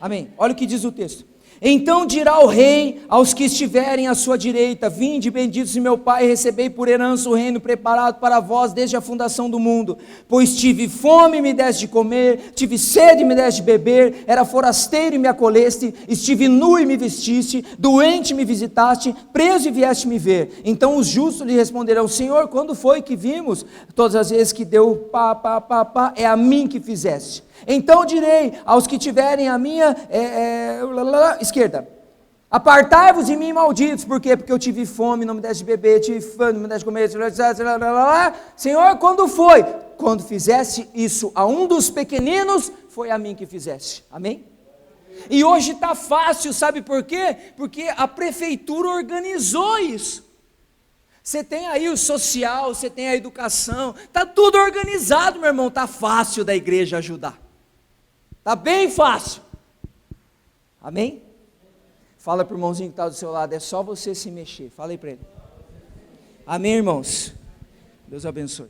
[SPEAKER 2] Amém. Olha o que diz o texto. Então dirá o rei aos que estiverem à sua direita: vinde, benditos de meu Pai, recebei por herança o reino preparado para vós desde a fundação do mundo. Pois tive fome e me deste de comer, tive sede e me deste de beber, era forasteiro e me acolheste, estive nu e me vestiste, doente e me visitaste, preso e vieste me ver. Então os justos lhe responderão: Senhor, quando foi que vimos? Todas as vezes que deu é a mim que fizeste. Então direi aos que tiverem a minha esquerda: apartai-vos de mim, malditos. Por quê? Porque eu tive fome, não me deste de beber, tive fome, não me deste de comer. Senhor, quando foi? Quando fizesse isso a um dos pequeninos, foi a mim que fizeste. Amém? E hoje está fácil, sabe por quê? Porque a prefeitura organizou isso. Você tem aí o social, você tem a educação, está tudo organizado, meu irmão. Está fácil da igreja ajudar. Está bem fácil. Amém? Fala para o irmãozinho que está do seu lado: é só você se mexer. Fala aí para ele. Amém, irmãos? Deus abençoe.